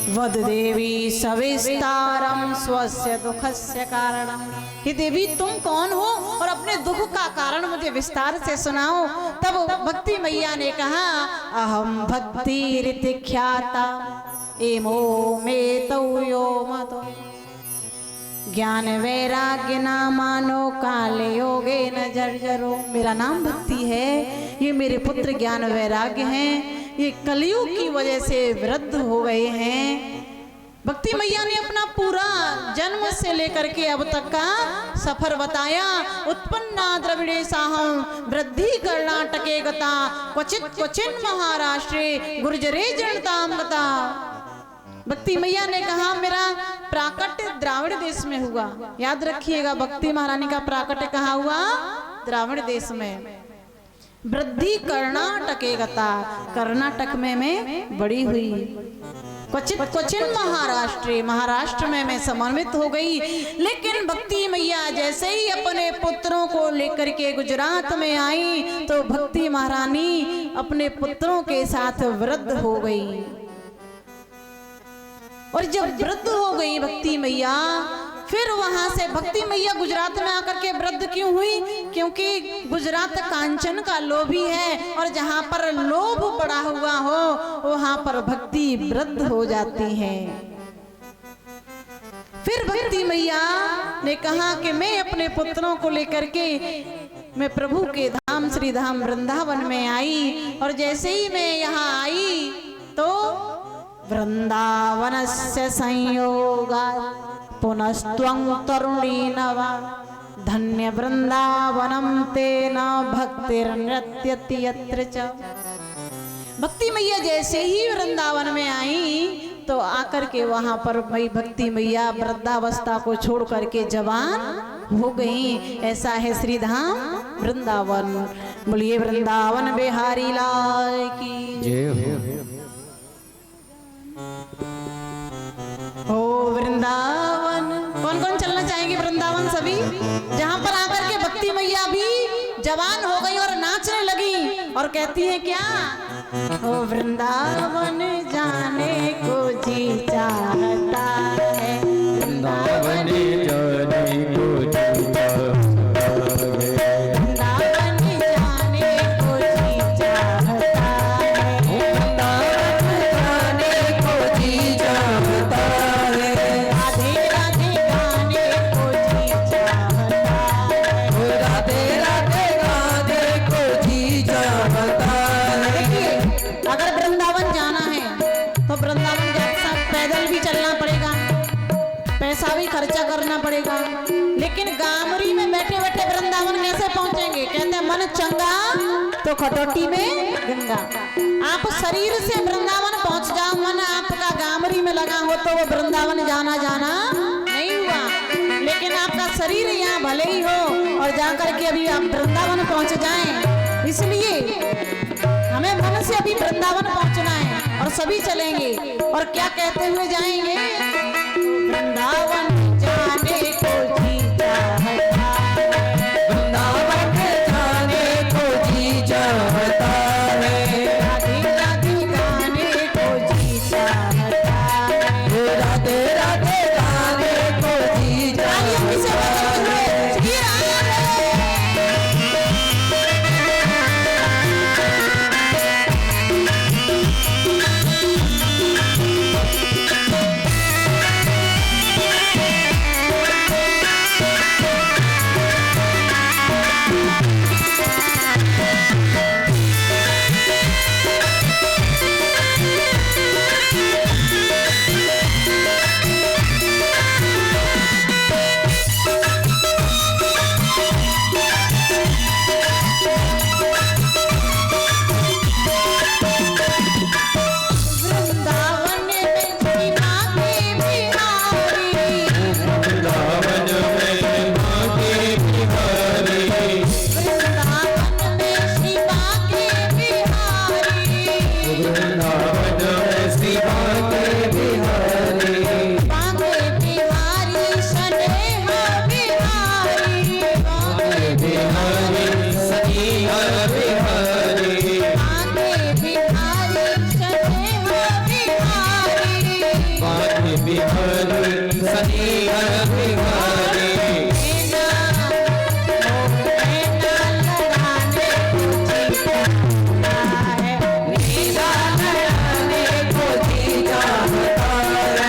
वद देवी सविस्तारम स्वस्य दुखस्य कारणम। हे देवी, तुम कौन हो और अपने दुख का कारण मुझे विस्तार से सुनाओ। तब भक्ति मैया ने कहा, अहम भक्ति रीति ख्याता एमो में तौ यो मतो ज्ञान वैराग्य नामानो काले योगे न जर्जरो। मेरा नाम भक्ति है, ये मेरे पुत्र ज्ञान वैराग्य हैं, ये कलयुग की वजह से वृद्ध हो गए हैं। भक्ति मैया ने अपना पूरा जन्म से लेकर के अब तक का सफर बताया। उत्पन्ना द्रविड़े साहम वृद्धि कर्नाटके गता क्वचित क्वचिन महाराष्ट्रे गुर्जरे जनताम गता। भक्ति मैया ने कहा, मेरा प्राकट्य द्राविड़ देश में हुआ। याद रखिएगा, भक्ति महारानी का प्राकट्य कहाँ हुआ? द्राविड़ देश में। वृद्धि कर्नाटके गता, कर्नाटक में मैं बड़ी हुई। क्वचित क्वचिन महाराष्ट्र, महाराष्ट्र में मैं समन्वित हो गई। लेकिन भक्ति मैया जैसे ही अपने पुत्रों को लेकर के गुजरात में आई तो भक्ति महारानी अपने पुत्रों के साथ वृद्ध हो गई। और जब वृद्ध हो गई भक्ति मैया, फिर वहां से भक्ति मैया गुजरात में आकर के वृद्ध क्यों हुई? क्योंकि गुजरात कांचन का लोभी है, और जहां पर लोभ पड़ा हुआ हो वहां पर भक्ति वृद्ध हो जाती है। फिर भक्ति मैया ने कहा कि मैं अपने पुत्रों को लेकर के मैं प्रभु के धाम श्री धाम वृंदावन में आई। और जैसे ही मैं यहाँ आई तो वृंदावनस्य संयोगा पुनस्त्वं तरुणी नवा धन्य वृंदावनम तेन भक्तिर्नृत्यति यत्र च। भक्ति मैया जैसे ही वृंदावन में आई तो आकर के वहां पर भक्ति मैया वृद्धावस्था को छोड़ करके जवान हो गई। ऐसा है श्री धाम वृंदावन। बोलिए वृंदावन बिहारी लाल की जय हो। ओ वृंदावन। कौन कौन चलना चाहेंगे वृंदावन? सभी। जहां पर आकर के भक्ति मैया भी जवान हो गई और नाचने लगी और कहती है क्या? ओ वृंदावन जाने को जी चाहता है, वृंदावन जाने को जी चाहता है, वृंदावन जाने को जी चाहता है, वृंदावन जाने को जी चाहता है, राधे राधे गाने को जी चाहता है, राधे राधे गाने को जी चाहता है। अगर वृंदावन जाना है तो वृंदावन जाते समय पैदल भी चलना पड़ेगा, पैसा भी खर्चा करना पड़ेगा, लेकिन गामरी में बैठे बैठे वृंदावन कैसे पहुंचेंगे? कहते हैं मन चंगा तो खटोटी में गंगा। आप शरीर से वृंदावन पहुंच जाओ, मन आपका गामरी में लगा हो तो वो वृंदावन जाना नहीं हुआ। लेकिन आपका शरीर यहाँ भले ही हो और जाकर के अभी आप वृंदावन पहुंच जाएं, इसलिए हमें मन से अभी वृंदावन पहुंचना है और सभी चलेंगे। और क्या कहते हुए जाएंगे? वृंदावन जाने को जी चाहता है, वृंदावन जाने को जी चाहता है, राधे राधे गाने को जी चाहता है, राधे राधे गाने को जी तालियों की सेवा करते हुए श्री राधे। वृंदावन में श्री माते बिहारी, वृंदावन में माते बिहारी, वृंदावन में श्री माते बिहारी, वृंदावन में श्री माते बिहारी, बांके बिहारी स्नेह बिहारी, बांके बिहारी सखिया बिहारी, बांके बिहारी स्नेह बिहारी, बांके बिहारी सखिया बिहारी, नैना लड़ाने को जी चाहता है, नीला नयने को जी चाहता है,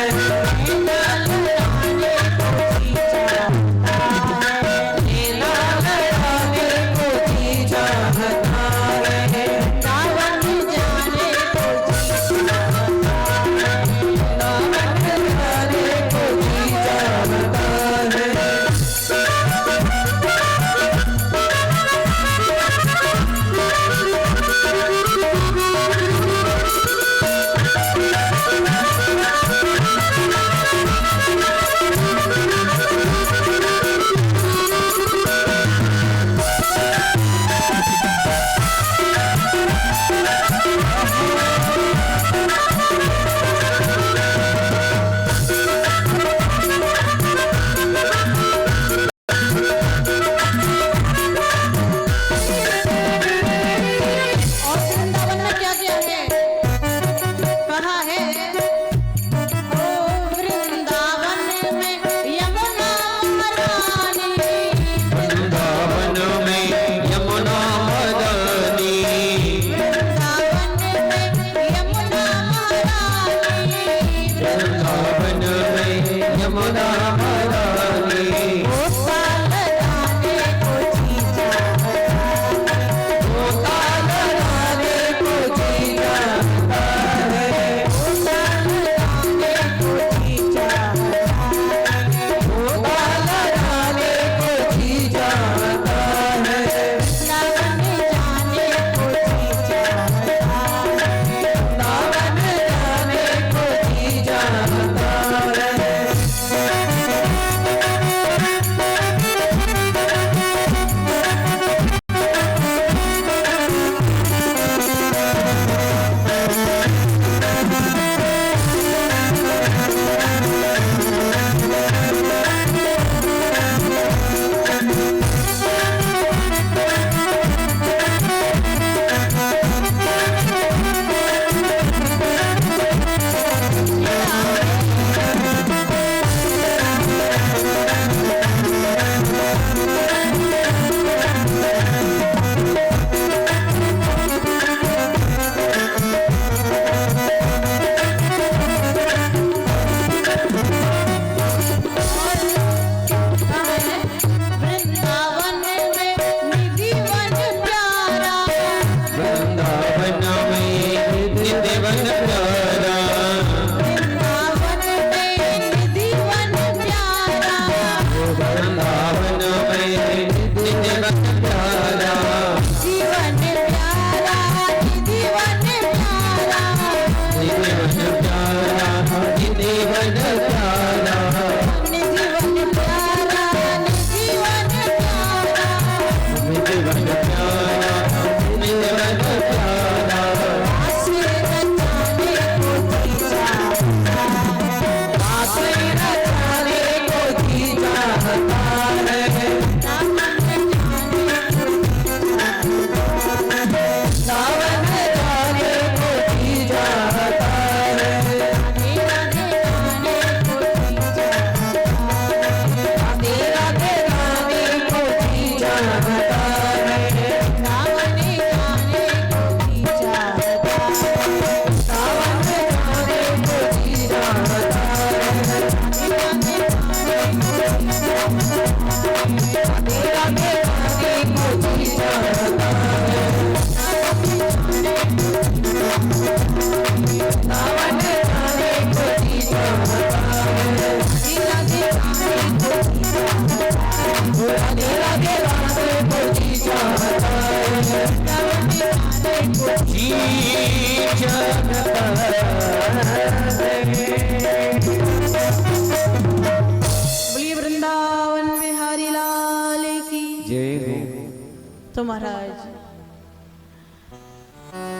तो महाराज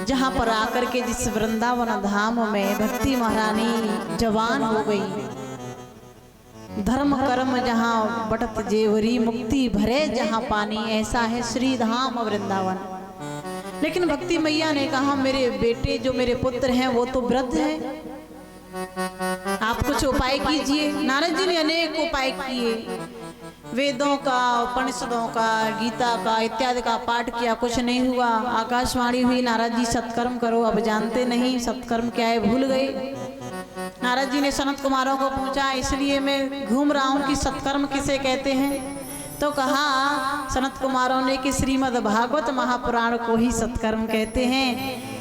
जहां पर आकर के जिस वृंदावन धाम में भक्ति महारानी जवान हो गई, धर्म कर्म जहां बटत जेवरी, मुक्ति भरे जहां पानी, ऐसा है श्री धाम वृंदावन। लेकिन भक्ति मैया ने कहा मेरे बेटे जो मेरे पुत्र हैं वो तो वृद्ध हैं, आप कुछ उपाय कीजिए। नारद जी ने अनेक उपाय किए, वेदों का, उपनिषदों का, गीता का इत्यादि का पाठ किया, कुछ नहीं हुआ। आकाशवाणी हुई, नारद जी सत्कर्म करो। अब जानते नहीं सत्कर्म क्या है, भूल गए। नारद जी ने सनत कुमारों को पूछा, इसलिए मैं घूम रहा हूँ कि सत्कर्म किसे कहते हैं। तो कहा सनत कुमारों ने कि श्रीमद् भागवत महापुराण को ही सत्कर्म कहते हैं।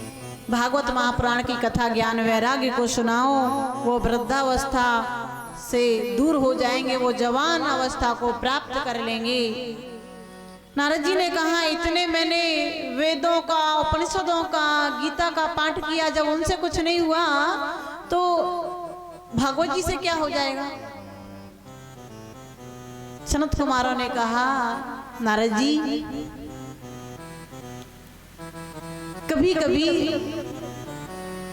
भागवत महापुराण की कथा ज्ञान वैराग्य को सुनाओ, वो वृद्धावस्था से दूर हो जाएंगे, वो जवान अवस्था को प्राप्त कर लेंगे। नारद जी ने कहा इतने मैंने वेदों का, उपनिषदों का, गीता का पाठ किया, जब उनसे कुछ नहीं हुआ तो भागवत जी से क्या हो जाएगा। सनत कुमारों ने कहा नारद जी कभी कभी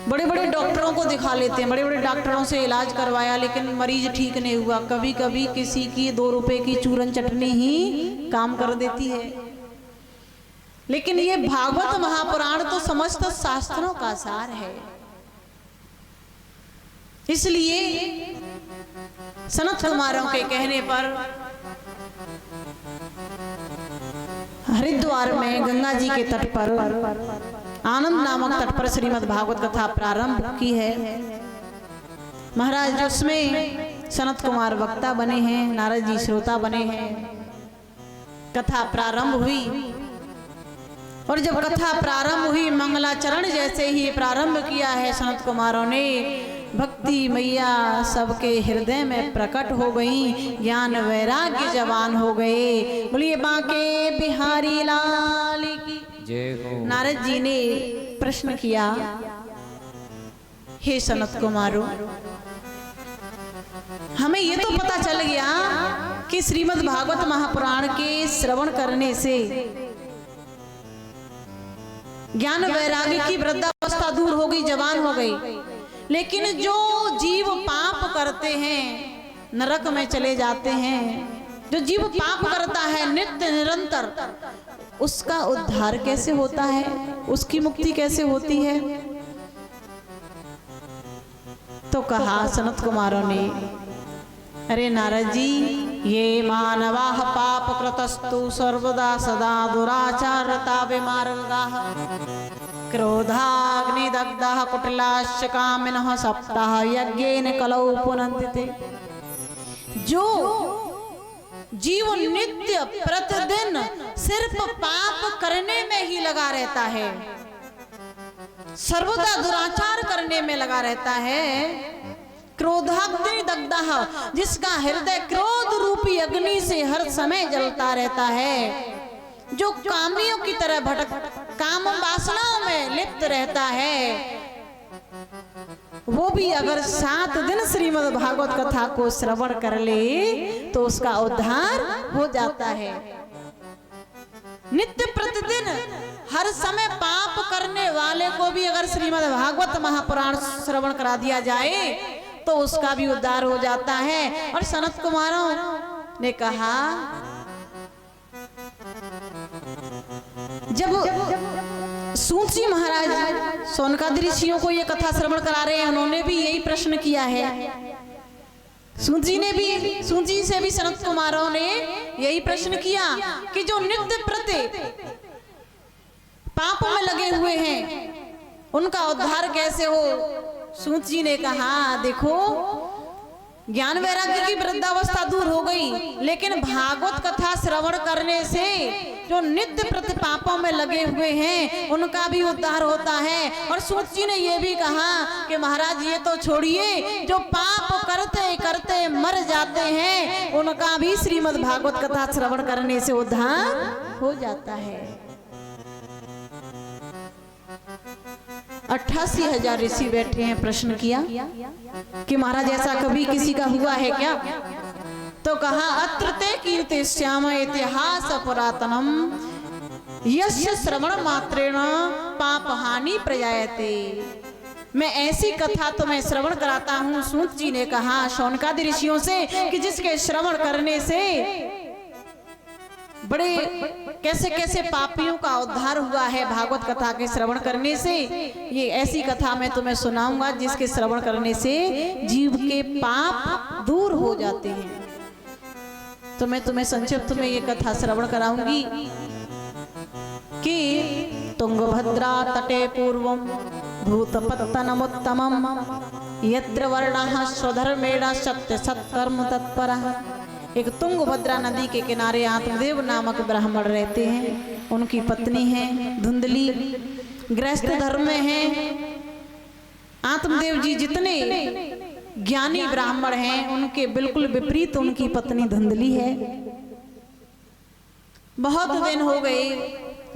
बड़े बड़े डॉक्टरों को दिखा लेते हैं, बड़े बड़े डॉक्टरों से इलाज करवाया लेकिन मरीज ठीक नहीं हुआ। कभी कभी किसी की 2 रुपए की चूरन चटनी ही काम कर देती है। लेकिन ये भागवत महापुराण तो समस्त शास्त्रों का सार है। इसलिए सनत कुमारों के कहने पर हरिद्वार में गंगा जी के तट पर आनंद नामक तट पर श्रीमद् भागवत कथा प्रारंभ की है। महाराज उसमें सनत कुमार वक्ता बने हैं, नारद जी श्रोता बने हैं। कथा प्रारंभ हुई और जब कथा प्रारंभ हुई, मंगलाचरण जैसे ही प्रारंभ किया है सनत कुमारों ने, भक्ति मैया सबके हृदय में प्रकट हो गई, ज्ञान वैराग्य जवान हो गए। बोलिए बांके बिहारी लाल की जय हो। नारद जी ने प्रश्न किया, हे सनत कुमारों, हमें ये तो पता चल गया कि श्रीमद् भागवत महापुराण के श्रवण करने से ज्ञान वैराग्य की वृद्धावस्था दूर हो गई, जवान हो गई। लेकिन जो जीव पाप करते हैं, नरक में चले जाते हैं, जो जीव पाप करता है नित्य निरंतर, उसका उद्धार कैसे होता है, उसकी मुक्ति कैसे होती है। तो कहा सनत कुमारों ने, अरे नारद जी, ये मानवाः पाप कृतस्तु सर्वदा सदा दुराचारता विमार्गाः क्रोधाग्निदग्धाः कुटिलाश्च कामिनः सप्ताह यज्ञेन कलौ पुनन्ति ते। जो जीव नित्य प्रतिदिन सिर्फ पाप करने में ही लगा रहता है, सर्वदा दुराचार करने में लगा रहता है, क्रोधाग्नि दग्धः, जिसका हृदय क्रोध रूपी अग्नि से हर समय जलता रहता है, जो कामियों की तरह भटक काम वासनाओं में लिप्त रहता है, वो भी अगर 7 दिन श्रीमद् भागवत कथा को श्रवण कर ले तो उसका उद्धार हो जाता है। नित्य प्रतिदिन हर समय पाप करने वाले को भी अगर श्रीमद् भागवत महापुराण श्रवण करा दिया जाए तो उसका भी उद्धार हो जाता है। और सनत कुमारों ने कहा, जब सूची महाराज सोनकादि ऋषियों को ये कथा श्रवण करा रहे हैं, उन्होंने भी यही प्रश्न किया है। सूची से भी सनत कुमारों ने यही प्रश्न किया कि जो नित्य प्रति पाप में लगे हुए हैं उनका उद्धार कैसे हो। सूची ने कहा, देखो ज्ञान वैराग्य की वृद्धावस्था दूर हो गई, लेकिन भागवत कथा श्रवण करने से जो नित्य प्रति पापों में लगे हुए हैं उनका भी उद्धार होता है। और सूची ने यह भी कहा कि महाराज ये तो छोड़िए, जो पाप करते करते मर जाते हैं उनका भी श्रीमद् भागवत कथा श्रवण करने से उद्धार हो जाता है। 88,000 ऋषि बैठे हैं। प्रश्न किया कि महाराज ऐसा कभी किसी का हुआ है क्या। तो कहा, अत्र ते कीर्तिश्याम इतिहास पुरातनम यस्य श्रवण मात्रेण पाप हानि प्रजायते। मैं ऐसी कथा तो मैं श्रवण कराता हूँ, सूत जी ने कहा शौनकादि ऋषियों से, कि जिसके श्रवण करने से बड़े कैसे कैसे पापियों का उद्धार हुआ है भागवत कथा के श्रवण करने से। ये ऐसी कथा मैं तुम्हें सुनाऊंगा जिसके श्रवण करने से जीव के पाप दूर हो जाते हैं। तो मैं तुम्हें संक्षिप्त में ये कथा श्रवण कराऊंगी कि तुंगभद्रा तटे पूर्वम भूतपत्तनमुत्तमम यत्र वर्णः स्वधर्मेण सत्य सत्कर्म तत्परः। एक तुंगभद्रा नदी के किनारे आत्मदेव नामक ब्राह्मण रहते हैं। उनकी पत्नी है धुंधली, गृहस्थ धर्म में है। आत्मदेव जी जितने ज्ञानी ब्राह्मण हैं उनके बिल्कुल विपरीत उनकी पत्नी धुंधली है। बहुत दिन हो गए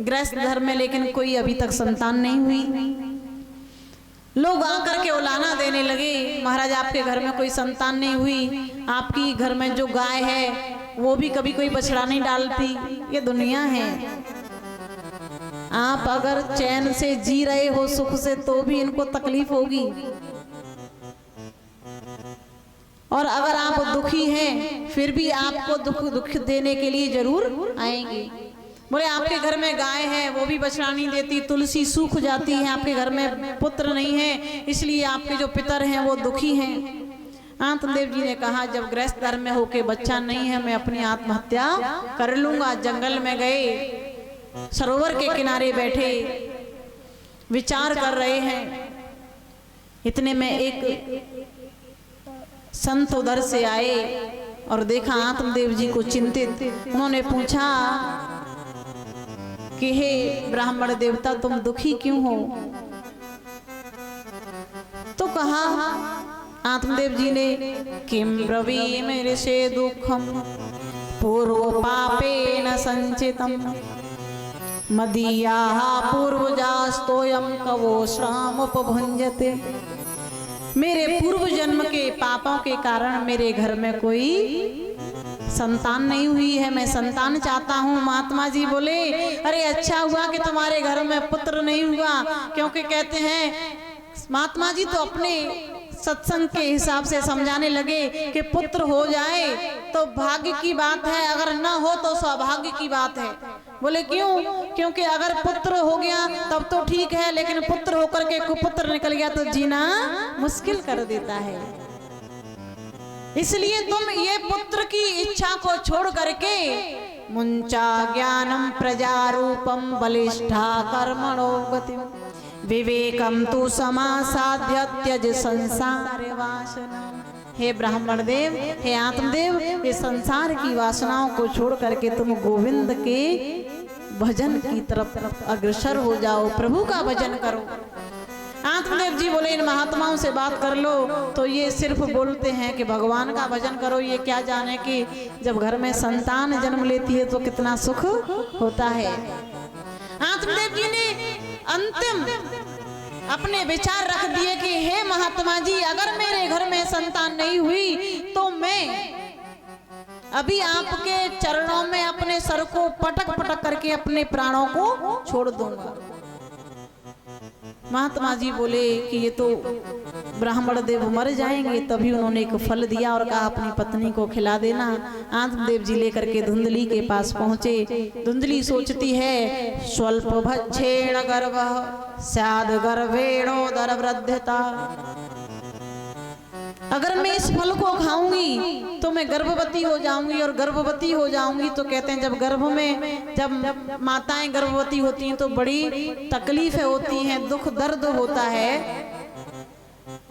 गृहस्थ धर्म में, लेकिन कोई अभी तक संतान नहीं हुई। लोग आकर के उलाना देने लगे, महाराज आपके घर में कोई संतान नहीं हुई, आपकी घर में जो गाय है वो भी कभी कोई बछड़ा नहीं डालती। ये दुनिया है। आप अगर चैन से जी रहे हो सुख से तो भी इनको तकलीफ होगी, और अगर आप दुखी हैं फिर भी आपको दुख देने के लिए जरूर आएंगे। बोले आपके घर में गाय है वो भी बछड़ा नहीं देती, तुलसी सूख जाती है, आपके घर में पुत्र नहीं है इसलिए आपके जो पितर हैं वो दुखी हैं। आत्मदेव जी ने कहा जब गृहस्थ धर्म में होके बच्चा नहीं है मैं अपनी आत्महत्या कर लूंगा। जंगल में गए, सरोवर के किनारे बैठे विचार कर रहे हैं। इतने में एक संत उधर से आए और देखा आत्मदेव जी को चिंतित। उन्होंने पूछा कि हे ब्राह्मण देवता तुम दुखी क्यों हो? तो कहा आत्मदेव जी ने किम ब्रवीमि मेरे से दुखम पूर्व पापेन संचितम मदीयाः पूर्वजास्तोयम कवो श्राम उपभुंजते। मेरे पूर्व जन्म के पापों के कारण मेरे घर में कोई संतान नहीं हुई है, मैं संतान चाहता हूँ। महात्मा जी बोले अरे अच्छा हुआ कि तुम्हारे घर में पुत्र नहीं हुआ, क्योंकि कहते हैं महात्मा जी तो अपने सत्संग के हिसाब से समझाने लगे कि पुत्र हो जाए तो भाग्य की बात है, अगर न हो तो सौभाग्य की बात है। बोले क्यों? क्योंकि अगर पुत्र हो गया तब तो ठीक है, लेकिन पुत्र होकर के कुपुत्र निकल गया तो जीना मुश्किल कर देता है। इसलिए तुम ये पुत्र की इच्छा को छोड़ करके मुंचा ज्ञानम प्रजारूपम बलिष्ठा कर्मणो गतिम विवेकम तु समासाध्य त्यज संसार वासना। हे ब्राह्मण देव, हे आत्मदेव, ये संसार की वासनाओं को छोड़ करके तुम गोविंद के भजन की तरफ अग्रसर हो जाओ, प्रभु का भजन करो। आत्मदेव जी बोले इन महात्माओं से बात कर लो तो ये सिर्फ बोलते हैं कि भगवान का भजन करो, ये क्या जाने कि जब घर में संतान जन्म लेती है तो कितना सुख होता है। आत्मदेव जी ने अंतिम अपने विचार रख दिए कि हे महात्मा जी अगर मेरे घर में संतान नहीं हुई तो मैं अभी आपके चरणों में अपने सर को पटक पटक करके अपने प्राणों को छोड़ दूंगा। महात्मा जी बोले कि ये तो ब्राह्मण देव मर जाएंगे। तभी उन्होंने एक फल दिया और कहा अपनी पत्नी को खिला देना। आत्मदेव जी लेकर के धुंधली के पास पहुंचे। धुंधली सोचती है स्वल्प भक्षेण गर्भः स्याद् गर्भेणोदर वृद्धता। अगर मैं इस फल को खाऊंगी तो मैं गर्भवती हो जाऊंगी, और गर्भवती हो जाऊंगी तो कहते हैं जब गर्भ में जब माताएं गर्भवती होती हैं तो बड़ी तकलीफें होती हैं, दुख दर्द होता है,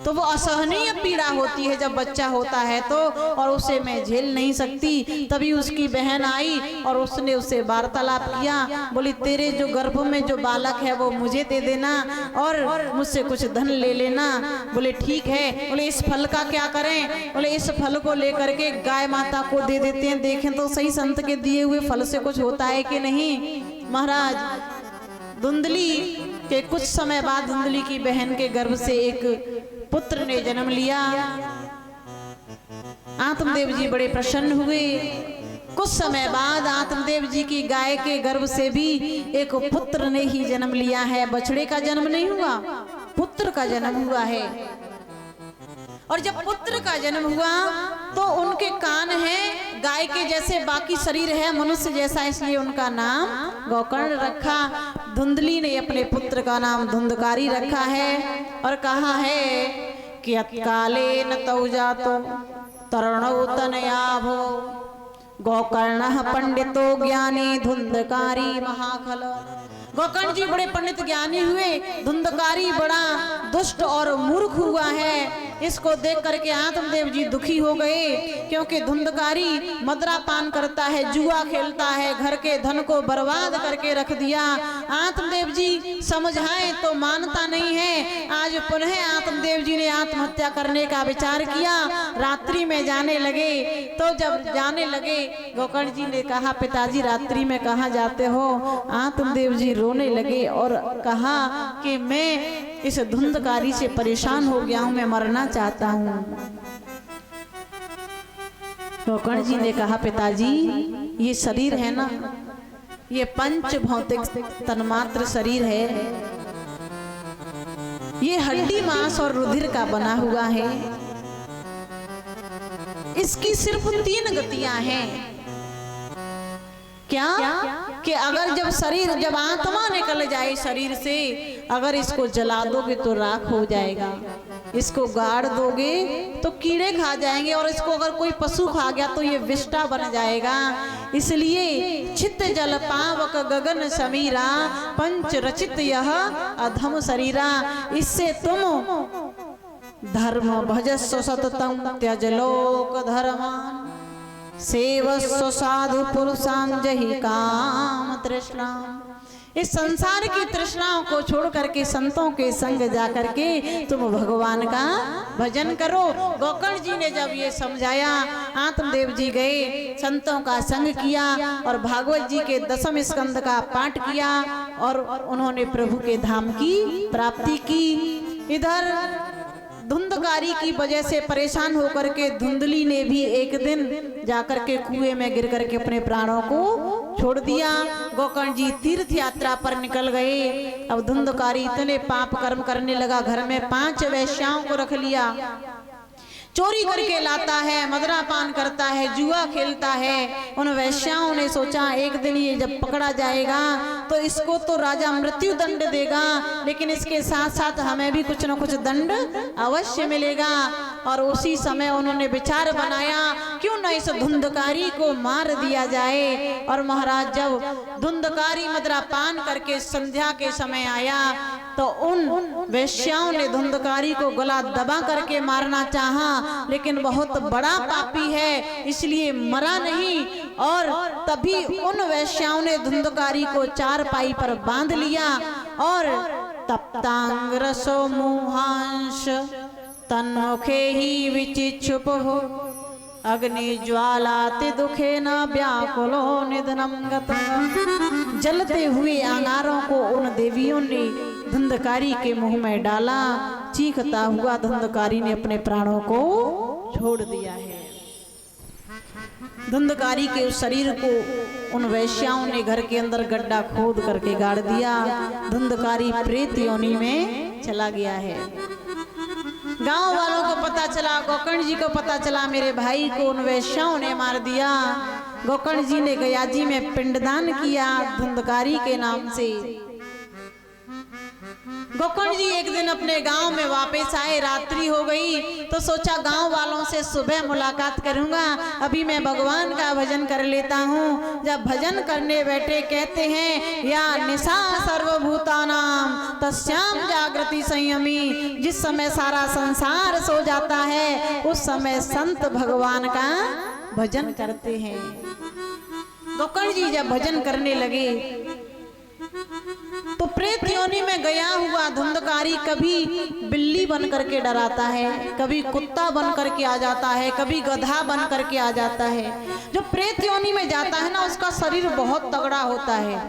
तो वो असहनीय पीड़ा होती है जब बच्चा होता है तो, और उसे मैं झेल नहीं सकती। तभी उसकी बहन आई और उसने उससे वार्तालाप किया। बोली तेरे जो गर्भ में जो बालक है वो मुझे दे देना और मुझसे कुछ धन ले लेना। बोले ठीक है। बोले इस फल का क्या करें? बोले इस फल को लेकर के गाय माता को दे देते हैं, देखें तो सही संत के दिए हुए फल से कुछ होता है कि नहीं। महाराज धुंधली के कुछ समय बाद धुंधली की बहन के गर्भ से एक पुत्र ने जन्म लिया। आत्मदेव जी बड़े प्रसन्न हुए। कुछ समय बाद आत्मदेव जी की गाय के गर्भ से भी एक पुत्र ने ही जन्म लिया है। बछड़े का जन्म नहीं हुआ, पुत्र का जन्म हुआ है। और जब पुत्र का जन्म हुआ तो उनके कान हैं गाय के जैसे, बाकी शरीर है मनुष्य जैसा, इसलिए उनका नाम गोकर्ण रखा। धुंधली ने अपने पुत्र का नाम धुंधकारी रखा है और कहा है कि अत्काले न तौ जातो तरणौ तनया भो गोकर्ण पंडितो ज्ञानी धुंधकारी महाखल। गोकर्ण जी बड़े पंडित ज्ञानी हुए, धुंधकारी बड़ा दुष्ट और मूर्ख हुआ है। इसको देख करके आत्मदेव जी दुखी हो गए, क्योंकि धुंधकारी मदरा पान करता है, जुआ खेलता है, घर के धन को बर्बाद करके रख दिया। आत्मदेव जी समझाए तो मानता नहीं है। आज पुनः आत्मदेव जी ने आत्महत्या करने का विचार किया। रात्रि में जाने लगे, तो जब जाने लगे गोकर्ण जी ने कहा, पिताजी रात्रि में कहाँ जाते हो? आत्मदेव जी रोने लगे और कहा कि मैं इस धुंधकारी से परेशान हो गया हूं, मैं मरना चाहता हूं। गोकर्ण जी ने कहा, पिताजी ये शरीर है ना, ये पंच भौतिक तन्मात्र शरीर है, ये हड्डी मांस और रुधिर का बना हुआ है। इसकी सिर्फ 3 गतियां हैं। क्या कि अगर जब आत्मा निकल जाए शरीर से, अगर इसको जला दोगे तो राख हो जाएगा, इसको गाड़ दोगे तो कीड़े खा जाएंगे, और इसको अगर कोई पशु खा गया तो ये विष्टा बन जाएगा। इसलिए चित्त जल पावक गगन समीरा पंच रचित यह अधम शरीरा। इससे तुम धर्म भजस्व सततम त्यज लोक धर्मान सेवस्व साधु पुरुषां जहि काम तृष्णा। इस संसार की तृष्णाओं को छोड़ करके संतों के संग जा करके तुम भगवान का भजन करो। गोकर्ण जी ने जब ये समझाया, आत्मदेव जी गए, संतों का संग किया और भागवत जी के 10वें स्कंद का पाठ किया और उन्होंने प्रभु के धाम की प्राप्ति की। इधर धुंधकारी की वजह से परेशान होकर के धुंधली ने भी एक दिन जाकर के कुएं में गिर करके अपने प्राणों को छोड़ दिया। गोकर्ण जी तीर्थ यात्रा पर निकल गए। अब धुंधकारी इतने पाप कर्म करने लगा, घर में 5 वेश्याओं को रख लिया, चोरी करके लाता है, मदरा पान करता है, जुआ खेलता है। उन वैश्याओं ने सोचा एक दिन ये जब पकड़ा जाएगा तो इसको तो राजा मृत्यु दंड देगा, लेकिन इसके साथ साथ हमें भी कुछ न कुछ दंड अवश्य मिलेगा। और उसी समय उन्होंने विचार बनाया, क्यों न इस धुंधकारी को मार दिया जाए। और महाराज जब धुंधकारी मदरा पान करके संध्या के समय आया तो उन वैश्याओं ने धुंधकारी को गला दबा करके मारना चाहा, लेकिन बहुत बड़ा पापी है इसलिए मरा नहीं। और तभी उन वैश्याओं ने धुंधकारी को 4 पाई पर बांध लिया और तप्तांग रसो मुहांश तन्मुखे ही विचिक्षुप हो अग्नि ज्वालाते दुखे न व्याकुलो निधनम गतः। जलते हुए अंगारों को उन देवियों ने धुंधकारी के मुंह में डाला। चीखता हुआ धुंधकारी ने अपने प्राणों को छोड़ दिया है। धुंधकारी के उस शरीर को उन वैश्याओं ने घर के अंदर गड्ढा खोद करके गाड़ दिया। धुंधकारी प्रेत योनि में चला गया है। गांव वालों को पता चला, गोकर्ण जी को पता चला, मेरे भाई को उन वैश्याओं ने मार दिया। गोकर्ण जी ने गया जी में पिंडदान किया धुंधकारी के नाम से। गोकर्ण जी एक दिन अपने गांव में वापस आए, रात्रि हो गई तो सोचा गांव वालों से सुबह मुलाकात करूंगा, अभी मैं भगवान का भजन कर लेता हूं। जब भजन करने बैठे कहते हैं, या निशा सर्वभूतानाम तस्याम जागृति संयमी। जिस समय सारा संसार सो जाता है उस समय संत भगवान का भजन करते हैं। गोकर्ण जी जब भजन करने लगे तो प्रेत योनि में गया हुआ धुंधकारी कभी बिल्ली बन करके डराता है, कभी कुत्ता बन करके आ जाता है, कभी गधा बन करके आ जाता है। जो प्रेत योनि में जाता है ना, उसका शरीर बहुत तगड़ा होता है,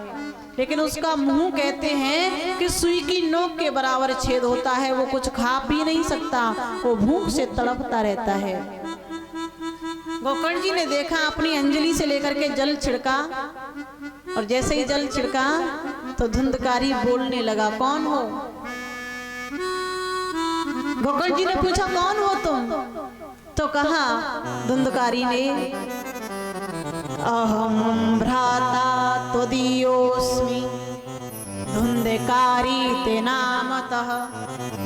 लेकिन उसका मुंह कहते हैं कि सुई की नोक के बराबर छेद होता है। वो कुछ खा पी नहीं सकता, वो भूख से तड़पता रहता है। गोकर्ण जी ने देखा, अपनी अंजलि से लेकर के जल छिड़का और जैसे ही जल छिड़का तो धुंधकारी बोलने लगा, कौन हो? गोकर्ण जी ने पूछा, कौन हो तुम? तो कहा धुंधकारी ने, अहम भ्राता त्वदीयोऽस्मि धुंधकारी ते नामतः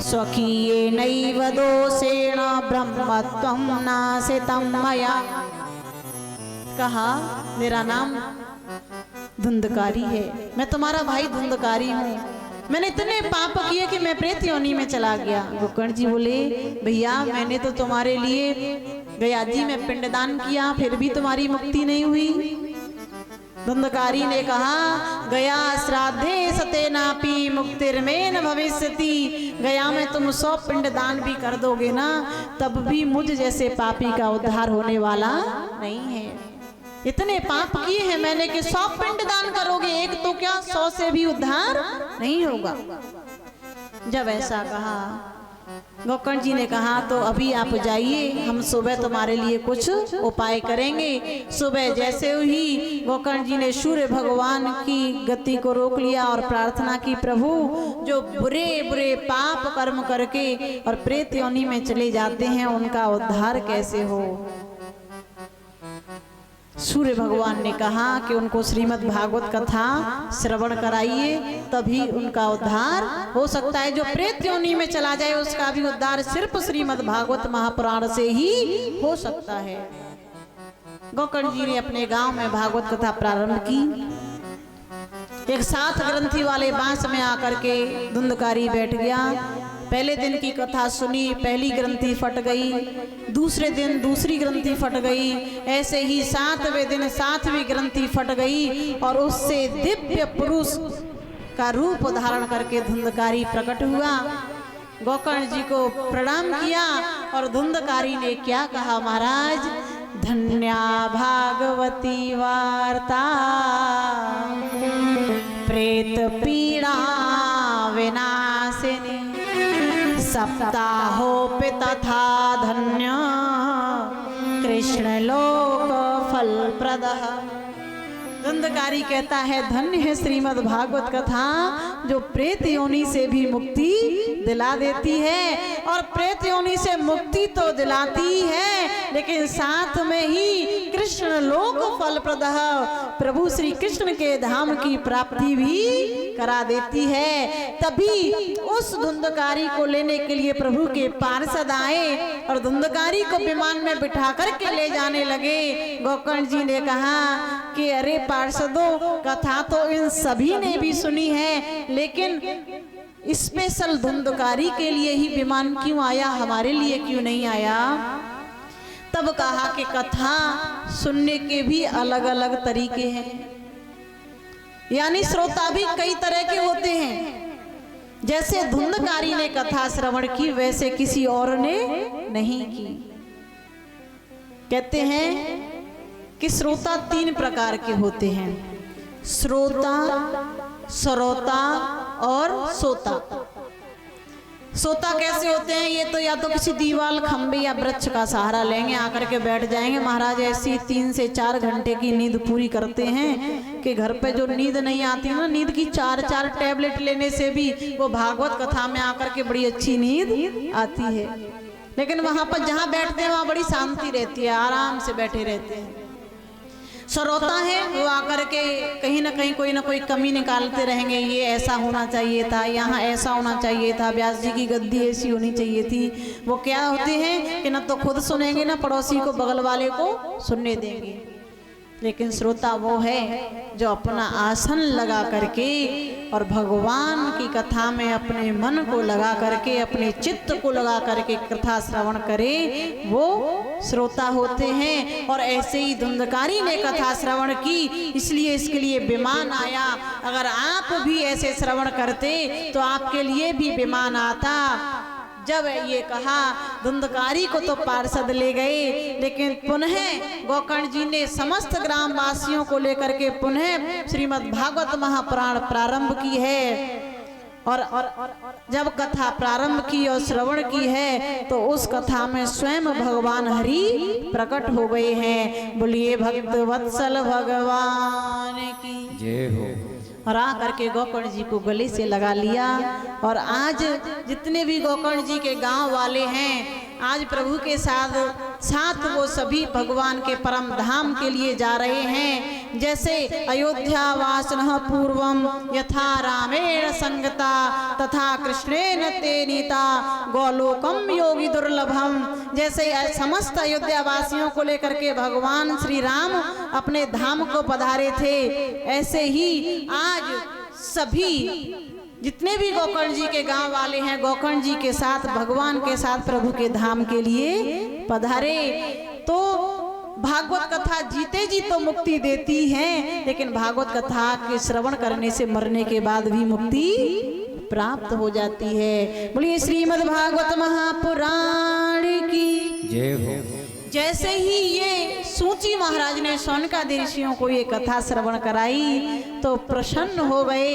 स्वकीयेनैव दोषेण ब्रह्मत्वं नाशितं मया। कहा मेरा नाम धुंधकारी है, मैं तुम्हारा भाई धुंधकारी हूँ, मैंने इतने पाप किए कि मैं प्रेत योनि में चला गया। गोकर्ण जी बोले, भैया मैंने तो तुम्हारे लिए गया जी में पिंडदान किया, फिर भी तुम्हारी मुक्ति नहीं हुई। धुंधकारी ने कहा, गया श्राद्धे सतेनापि मुक्तिर्मेन भविष्यति। गया में तुम 100 पिंडदान भी कर दोगे ना, तब भी मुझ जैसे पापी का उद्धार होने वाला नहीं है। इतने पाप किए हैं मैंने कि 100 पिंडदान करोगे, एक तो क्या 100 से भी उद्धार नहीं होगा। जब ऐसा कहा, गोकर्ण जी ने कहा, तो अभी आप जाइए, हम सुबह तुम्हारे लिए कुछ उपाय करेंगे। सुबह जैसे ही गोकर्ण जी ने सूर्य भगवान की गति को रोक लिया और प्रार्थना की, प्रभु जो बुरे बुरे पाप कर्म करके और प्रेत योनि में चले जाते हैं उनका उद्धार कैसे हो। सूर्य भगवान ने कहा कि उनको श्रीमद् भागवत कथा श्रवण कराइए, तभी उनका उद्धार हो सकता है। जो प्रेत योनि में चला जाए उसका भी उद्धार सिर्फ श्रीमद् भागवत महापुराण से ही हो सकता है। गोकर्ण जी ने अपने गांव में भागवत कथा प्रारंभ की। एक 7 ग्रंथि वाले बांस में आकर के धुंधकारी बैठ गया। पहले दिन की कथा सुनी, पहली ग्रंथि फट गई, दूसरे दिन दूसरी ग्रंथि फट गई, ऐसे ही 7वें दिन 7वीं ग्रंथि फट गई और उससे दिव्य पुरुष का रूप धारण करके धुंधकारी प्रकट हुआ। गोकर्ण जी को प्रणाम किया और धुंधकारी ने क्या कहा, महाराज धन्या भागवती वार्ता प्रेत पीड़ा विनाशिनी सप्ताहोपि तथा धन्य कृष्ण लोक फल प्रदः। धुंधकारी कहता है, धन्य है श्रीमद् भागवत कथा जो प्रेत योनि से भी मुक्ति दिला देती है। और प्रेत योनि से मुक्ति तो दिलाती है लेकिन साथ में ही कृष्ण लोक फल प्रदः, प्रभु श्री कृष्ण के धाम की प्राप्ति भी करा देती है। तभी उस धुंधकारी को लेने के लिए प्रभु के पार्षद आए और धुंधकारी को विमान में बिठा करके ले जाने लगे। गोकर्ण जी ने कहा कि अरे पार्षदों, कथा तो इन सभी ने भी सुनी है, लेकिन स्पेशल धुंधकारी के लिए ही विमान क्यों आया, हमारे लिए क्यों नहीं आया। तब कहा कि कथा सुनने के भी अलग अलग तरीके हैं, यानी श्रोता भी कई तरह के होते हैं। जैसे धुंधकारी ने कथा श्रवण की वैसे किसी और ने नहीं की। कहते हैं कि श्रोता 3 प्रकार के होते हैं, श्रोता, श्रोता और सोता। सोता कैसे होते हैं, ये तो या तो किसी दीवार, खंबे या वृक्ष का सहारा लेंगे, आकर के बैठ जाएंगे। महाराज ऐसी 3 से 4 घंटे की नींद पूरी करते हैं कि घर पे जो नींद नहीं आती है ना, नींद की 4-4 टैबलेट लेने से भी वो भागवत कथा में आकर के बड़ी अच्छी नींद आती है। लेकिन वहां पर जहां बैठते हैं वहां बड़ी शांति रहती है, आराम से बैठे रहते हैं। श्रोता है वो आकर के कहीं ना कहीं कोई ना कोई कमी निकालते रहेंगे, ये ऐसा होना चाहिए था, यहाँ ऐसा होना चाहिए था, व्यास जी की गद्दी ऐसी होनी चाहिए थी। वो क्या होते हैं कि ना तो खुद सुनेंगे ना पड़ोसी को, बगल वाले को सुनने देंगे। लेकिन श्रोता वो है जो अपना आसन लगा करके और भगवान की कथा में अपने मन को लगा करके, अपने चित्त को लगा करके कथा श्रवण करे, वो श्रोता होते हैं। और ऐसे ही धुंधकारी ने कथा श्रवण की, इसलिए इसके लिए विमान आया। अगर आप भी ऐसे श्रवण करते तो आपके लिए भी विमान आता। जब ये कहा, धुंधकारी को तो पार्षद ले गए, लेकिन पुनः गोकर्ण जी ने समस्त ग्रामवासियों को लेकर के पुनः श्रीमद् भागवत महापुराण प्रारंभ की है। और जब कथा प्रारंभ की और श्रवण की है तो उस कथा में स्वयं भगवान हरि प्रकट हो गए हैं। बोलिए भक्त वत्सल भगवान की जय हो। और आ करके गोकर्ण जी को गले से लगा लिया। और आज जितने भी गोकर्ण जी के गांव वाले हैं आज प्रभु के साथ वो सभी भगवान के परम धाम के लिए जा रहे हैं। जैसे अयोध्या वासनः पूर्वम यथा रामेण संगता तथा कृष्णेन ते नीता गोलोकम योगी दुर्लभम। जैसे समस्त अयोध्या वासियों को लेकर के भगवान श्री राम अपने धाम को पधारे थे, ऐसे ही आज सभी जितने भी गोकर्ण जी के गांव वाले हैं गोकर्ण जी के साथ भगवान के साथ प्रभु के धाम के लिए पधारे। तो भागवत कथा जीते जी तो मुक्ति देती है, लेकिन भागवत कथा के श्रवण करने से मरने के बाद भी मुक्ति प्राप्त हो जाती है। बोलिए श्रीमद् भागवत महापुराण की जय हो। जैसे ही ये सूची महाराज ने शौनकादि ऋषियों को ये कथा श्रवण कराई तो प्रसन्न हो गए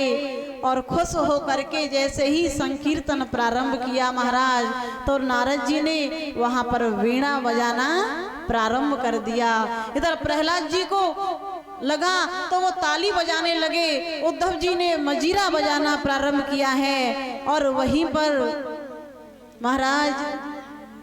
और खुश हो करके जैसे ही संकीर्तन प्रारंभ किया महाराज तो नारद जी ने वहां पर वीणा बजाना प्रारंभ कर दिया। इधर प्रहलाद जी को लगा तो वो ताली बजाने लगे, उद्धव जी ने मजीरा बजाना प्रारंभ किया है। और वहीं पर महाराज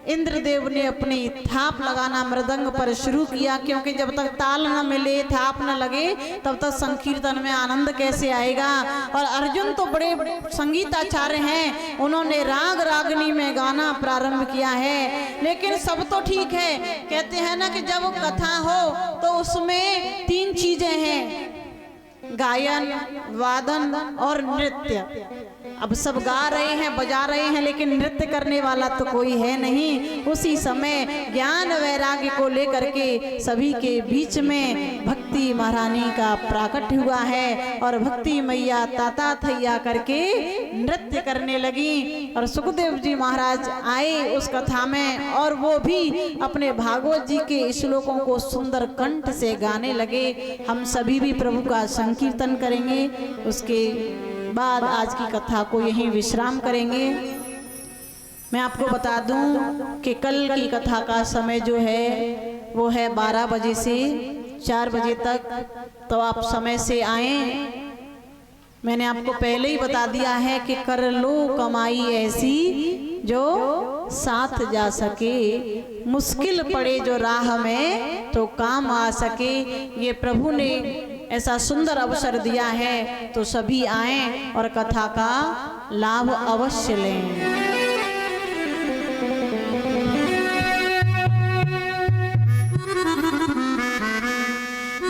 इंद्रदेव ने अपनी थाप लगाना मृदंग पर शुरू किया, क्योंकि जब तक ताल न मिले थाप न लगे तब तक संकीर्तन में आनंद कैसे आएगा। और अर्जुन तो बड़े संगीताचार्य हैं, उन्होंने राग रागनी में गाना प्रारंभ किया है। लेकिन सब तो ठीक है, कहते हैं ना कि जब कथा हो तो उसमें 3 चीजें हैं, गायन वादन और नृत्य। अब सब गा रहे हैं बजा रहे हैं लेकिन नृत्य करने वाला तो कोई है नहीं। उसी समय ज्ञान वैराग्य को लेकर के सभी के बीच में भक्ति महारानी का प्राकट हुआ है और भक्ति मैया ताता थैया करके नृत्य करने लगी। और सुखदेव जी महाराज आए उस कथा में और वो भी अपने भागवत जी के श्लोकों को सुंदर कंठ से गाने लगे। हम सभी भी प्रभु का संकीर्तन करेंगे, उसके बाद आज की कथा को यहीं विश्राम करेंगे। मैं आपको बता दूं कि कल की कथा का समय जो है वो है 12 बजे से 4 बजे तक, तो आप समय से आए। मैंने आपको पहले ही बता दिया है कि कर लो कमाई ऐसी जो साथ जा सके, मुश्किल पड़े जो राह में तो काम आ सके। ये प्रभु ने ऐसा सुंदर अवसर दिया है, तो सभी आएं और कथा का लाभ अवश्य लें।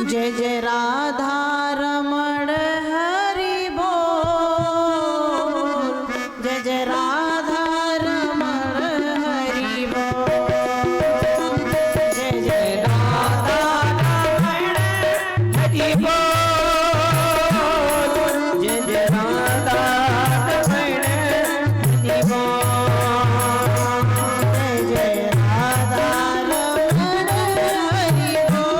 जय जय राधा रमण हरि बोल, जय जय राधा रमण हरि बोल, जय जय राधा रमण हरि बोल, जय जय राधा रमण हरि बोल, जय जय राधा रमण हरि बोल,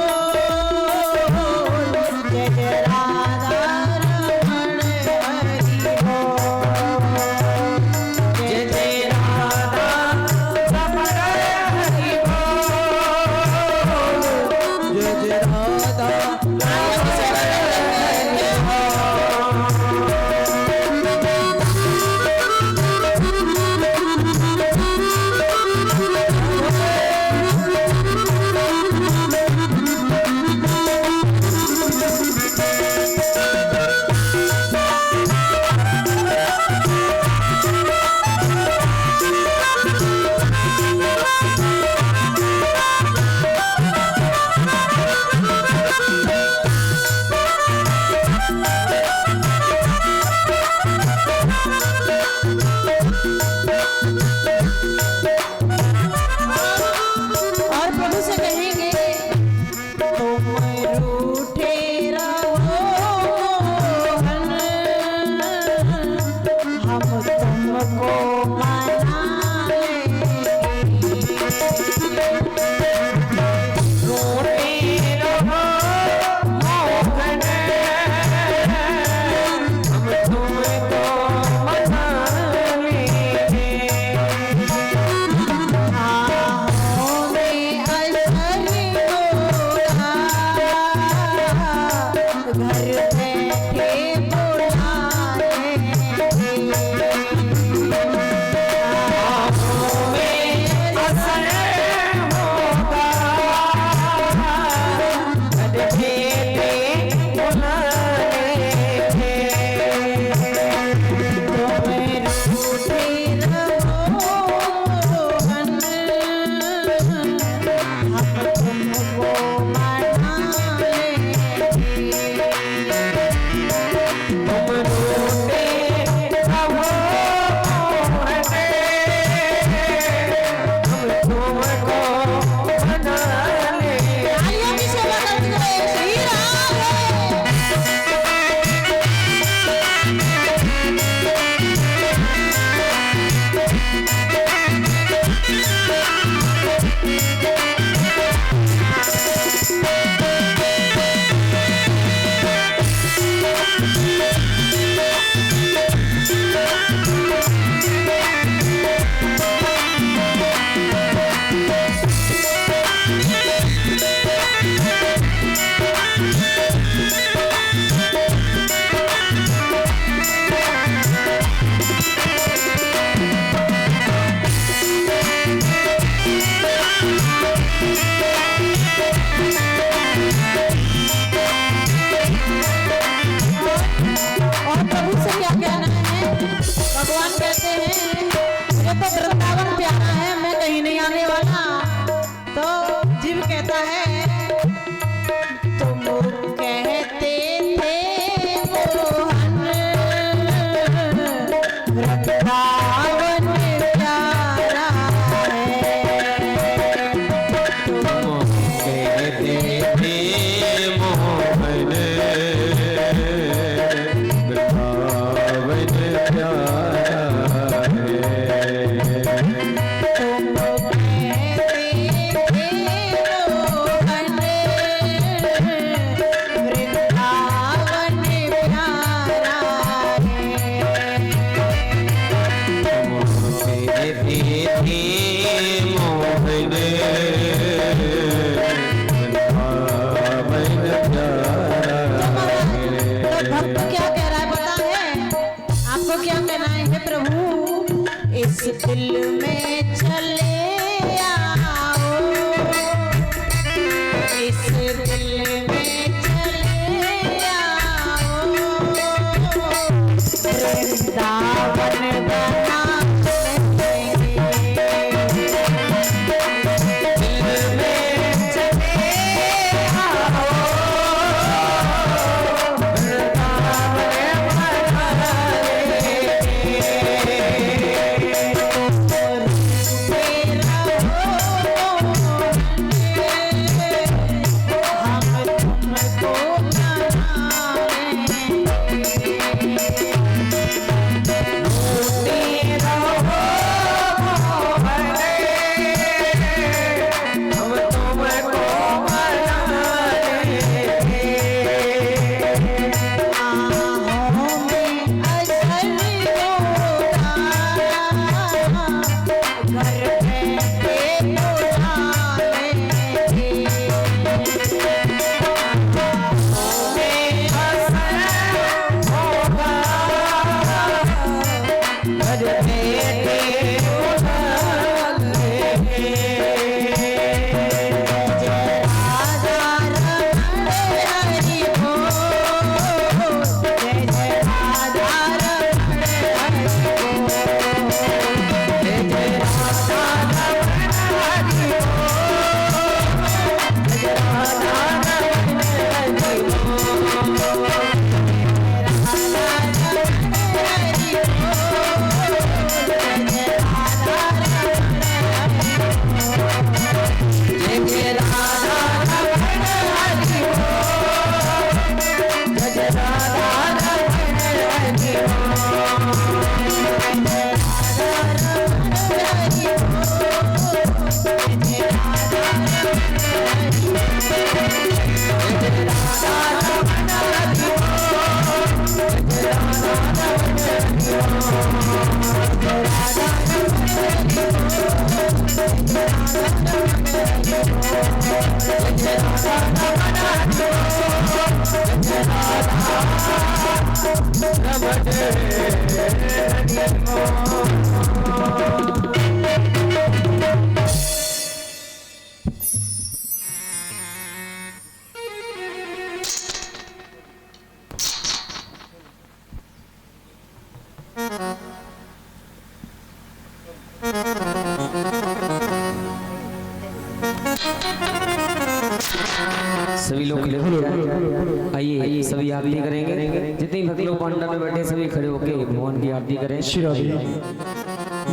सभी लोग खड़े हो जाएं। आइए सभी आरती करेंगे। जितने भक्त लोग पांडा में बैठे सभी खड़े होकर भगवान की आरती करें।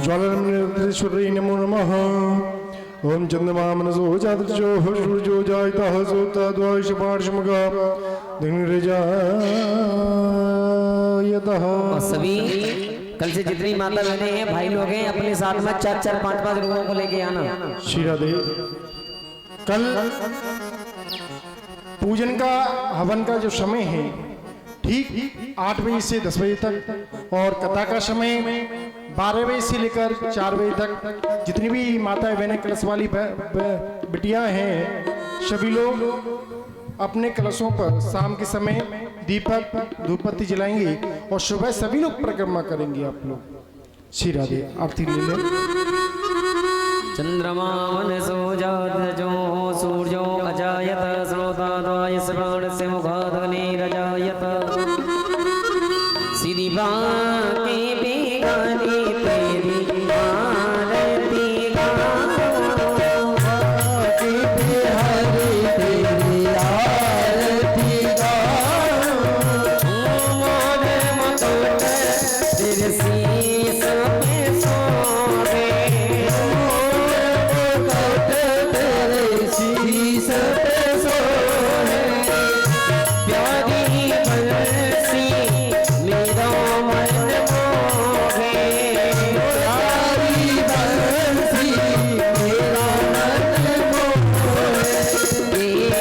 ज्वालाश्वरी नमो नमः। ओम चंद्रमा मनसो जातर्चो सूर्यो जायतः सोता द्वादश पार्श्वमगा दिनरजायतः। और सभी कल से जितनी माता बहने हैं भाई लोग हैं अपने साथ में 4-4 5-5 लोगों को लेके आना। श्री राधे। कल पूजन का हवन का जो समय है ठीक 8 बजे से 10 बजे तक और कथा का समय 12 बजे से लेकर 4 बजे तक। जितनी भी माताएं बहनें कलश वाली बिटियां हैं सभी लोग अपने कलशों पर शाम के समय दीपक धूपबत्ती जलाएंगे और सुबह सभी लोग परिक्रमा करेंगे। आप लोग श्री राधे आरती ले लें। चंद्रमा मनसो जातर्चो सूर्यो अजायत श्रोता द्वादश प्राणस्य मुखादग्निरजायत। सीधी बाके बेगानी तेरी आरती गाओ। बाके बिहारी तेरी आरती गाओ। मोर मुकुट तेरे शीश पे सोहे। प्यारी बंसी मेरा मन मोहे। प्यारी बंसी मेरा मन मोहे।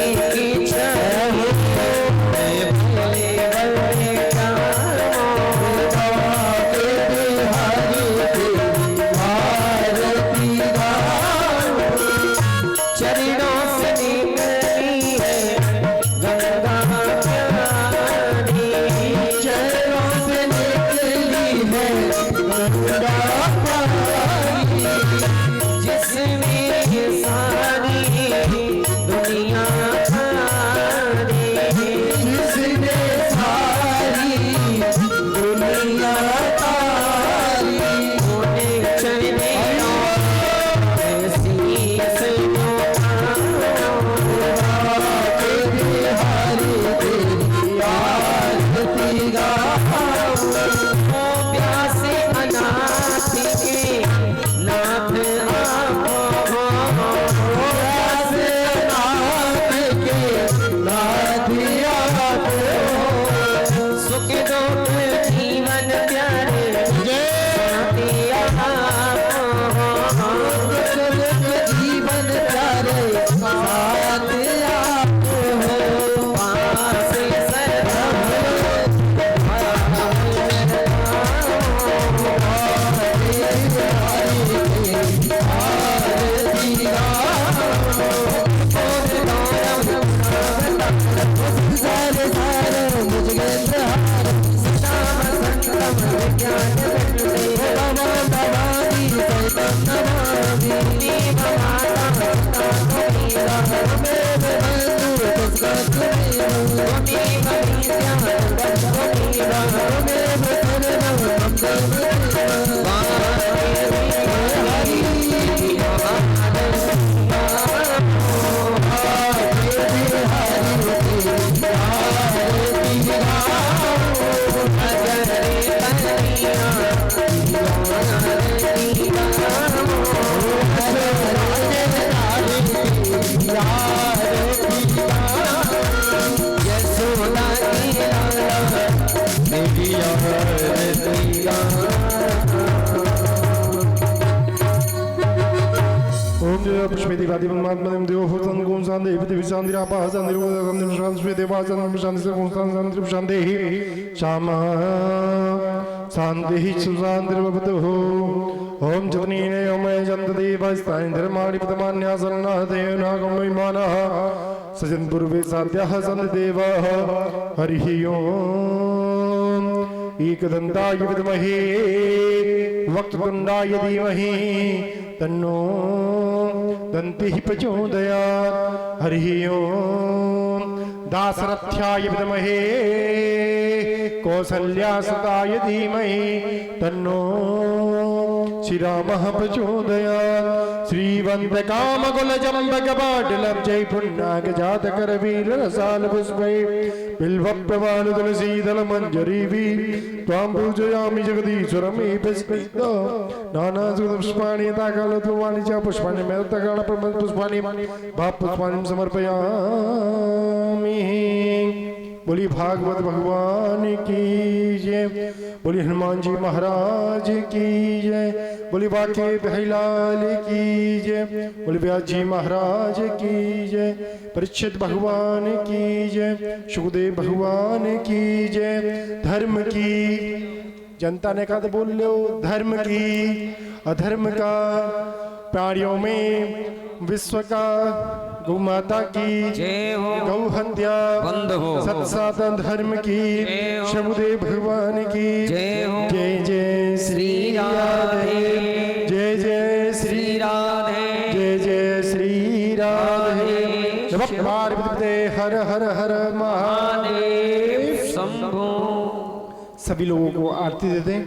एक चाहे मैं भले भले चरणों से निकली है गंगा प्यारी। चरणों से निकली है गंगा प्यारी। जिसमें सारी दुनिया तारी। जिसमें सारी दुनिया तारी। उन्हें चलने प्यासे अनाथ के नाथ आपो। प्यासे अनाथ के नाथ आपो। सुख दुख जीवन प्यारे साथी आपो। जीवन प्यारे साथ आपो। पास पुष्पेति वादी परमात्मा देव होतन गुण शांति विधि शांति आपा शांति शांति शांति देवा शांति शांति शांति शांति शांति शांति शांति भवतु। ओम जतनीने ओमय जंत देवस्तानि धर्माणि पतमान्यासन्नः देवनागं विमानः सजन पूर्वे साध्याः सन्त देवाः हरिः ओम एकदन्ताय विद्महे वक्रतुण्डाय धीमहि तन्नो दन्तिः प्रचोदयात् हरिः ओम दासरथ्याय विद्महे कौसल्यासुताय धीमहि तन्नो श्रीरामः प्रचोदयात् श्रीवन्दकामकुलजम्बकपाटलब्जै पुण्णागजातकरवीररसालपुष्पै बिल्वप्रवाल तुलसीदलमञ्जरीवि त्वां पूजयामि जगदीश्वरमेतस्कृत नानासुपुष्पाणि यथाकालत्वानि च पुष्पाणि मेतकालपुष्पाणि भावपुष्पाणि समर्पयामि। बोली भागवत भगवान की जय, बोली हनुमान जी महाराज की जय, बोली बाके बिहारीलाल की जय, बोली व्यास जी महाराज की जय, परीक्षित भगवान की जय, सुखदेव भगवान की जय। धर्म की जनता ने कहा तो बोल लो, धर्म की अधर्म का प्राणियों में विश्व का गौ माता की जय हो, गौ हत्या बंद हो, सत्सातन धर्म की शंभुदेव भगवान की जय हो, जय जय श्री राधे, जय जय श्री राधे, जय जय श्री राधे। नमः पार्वती हर हर हर महादेव शंभो। सभी लोगों को आरती दे दें।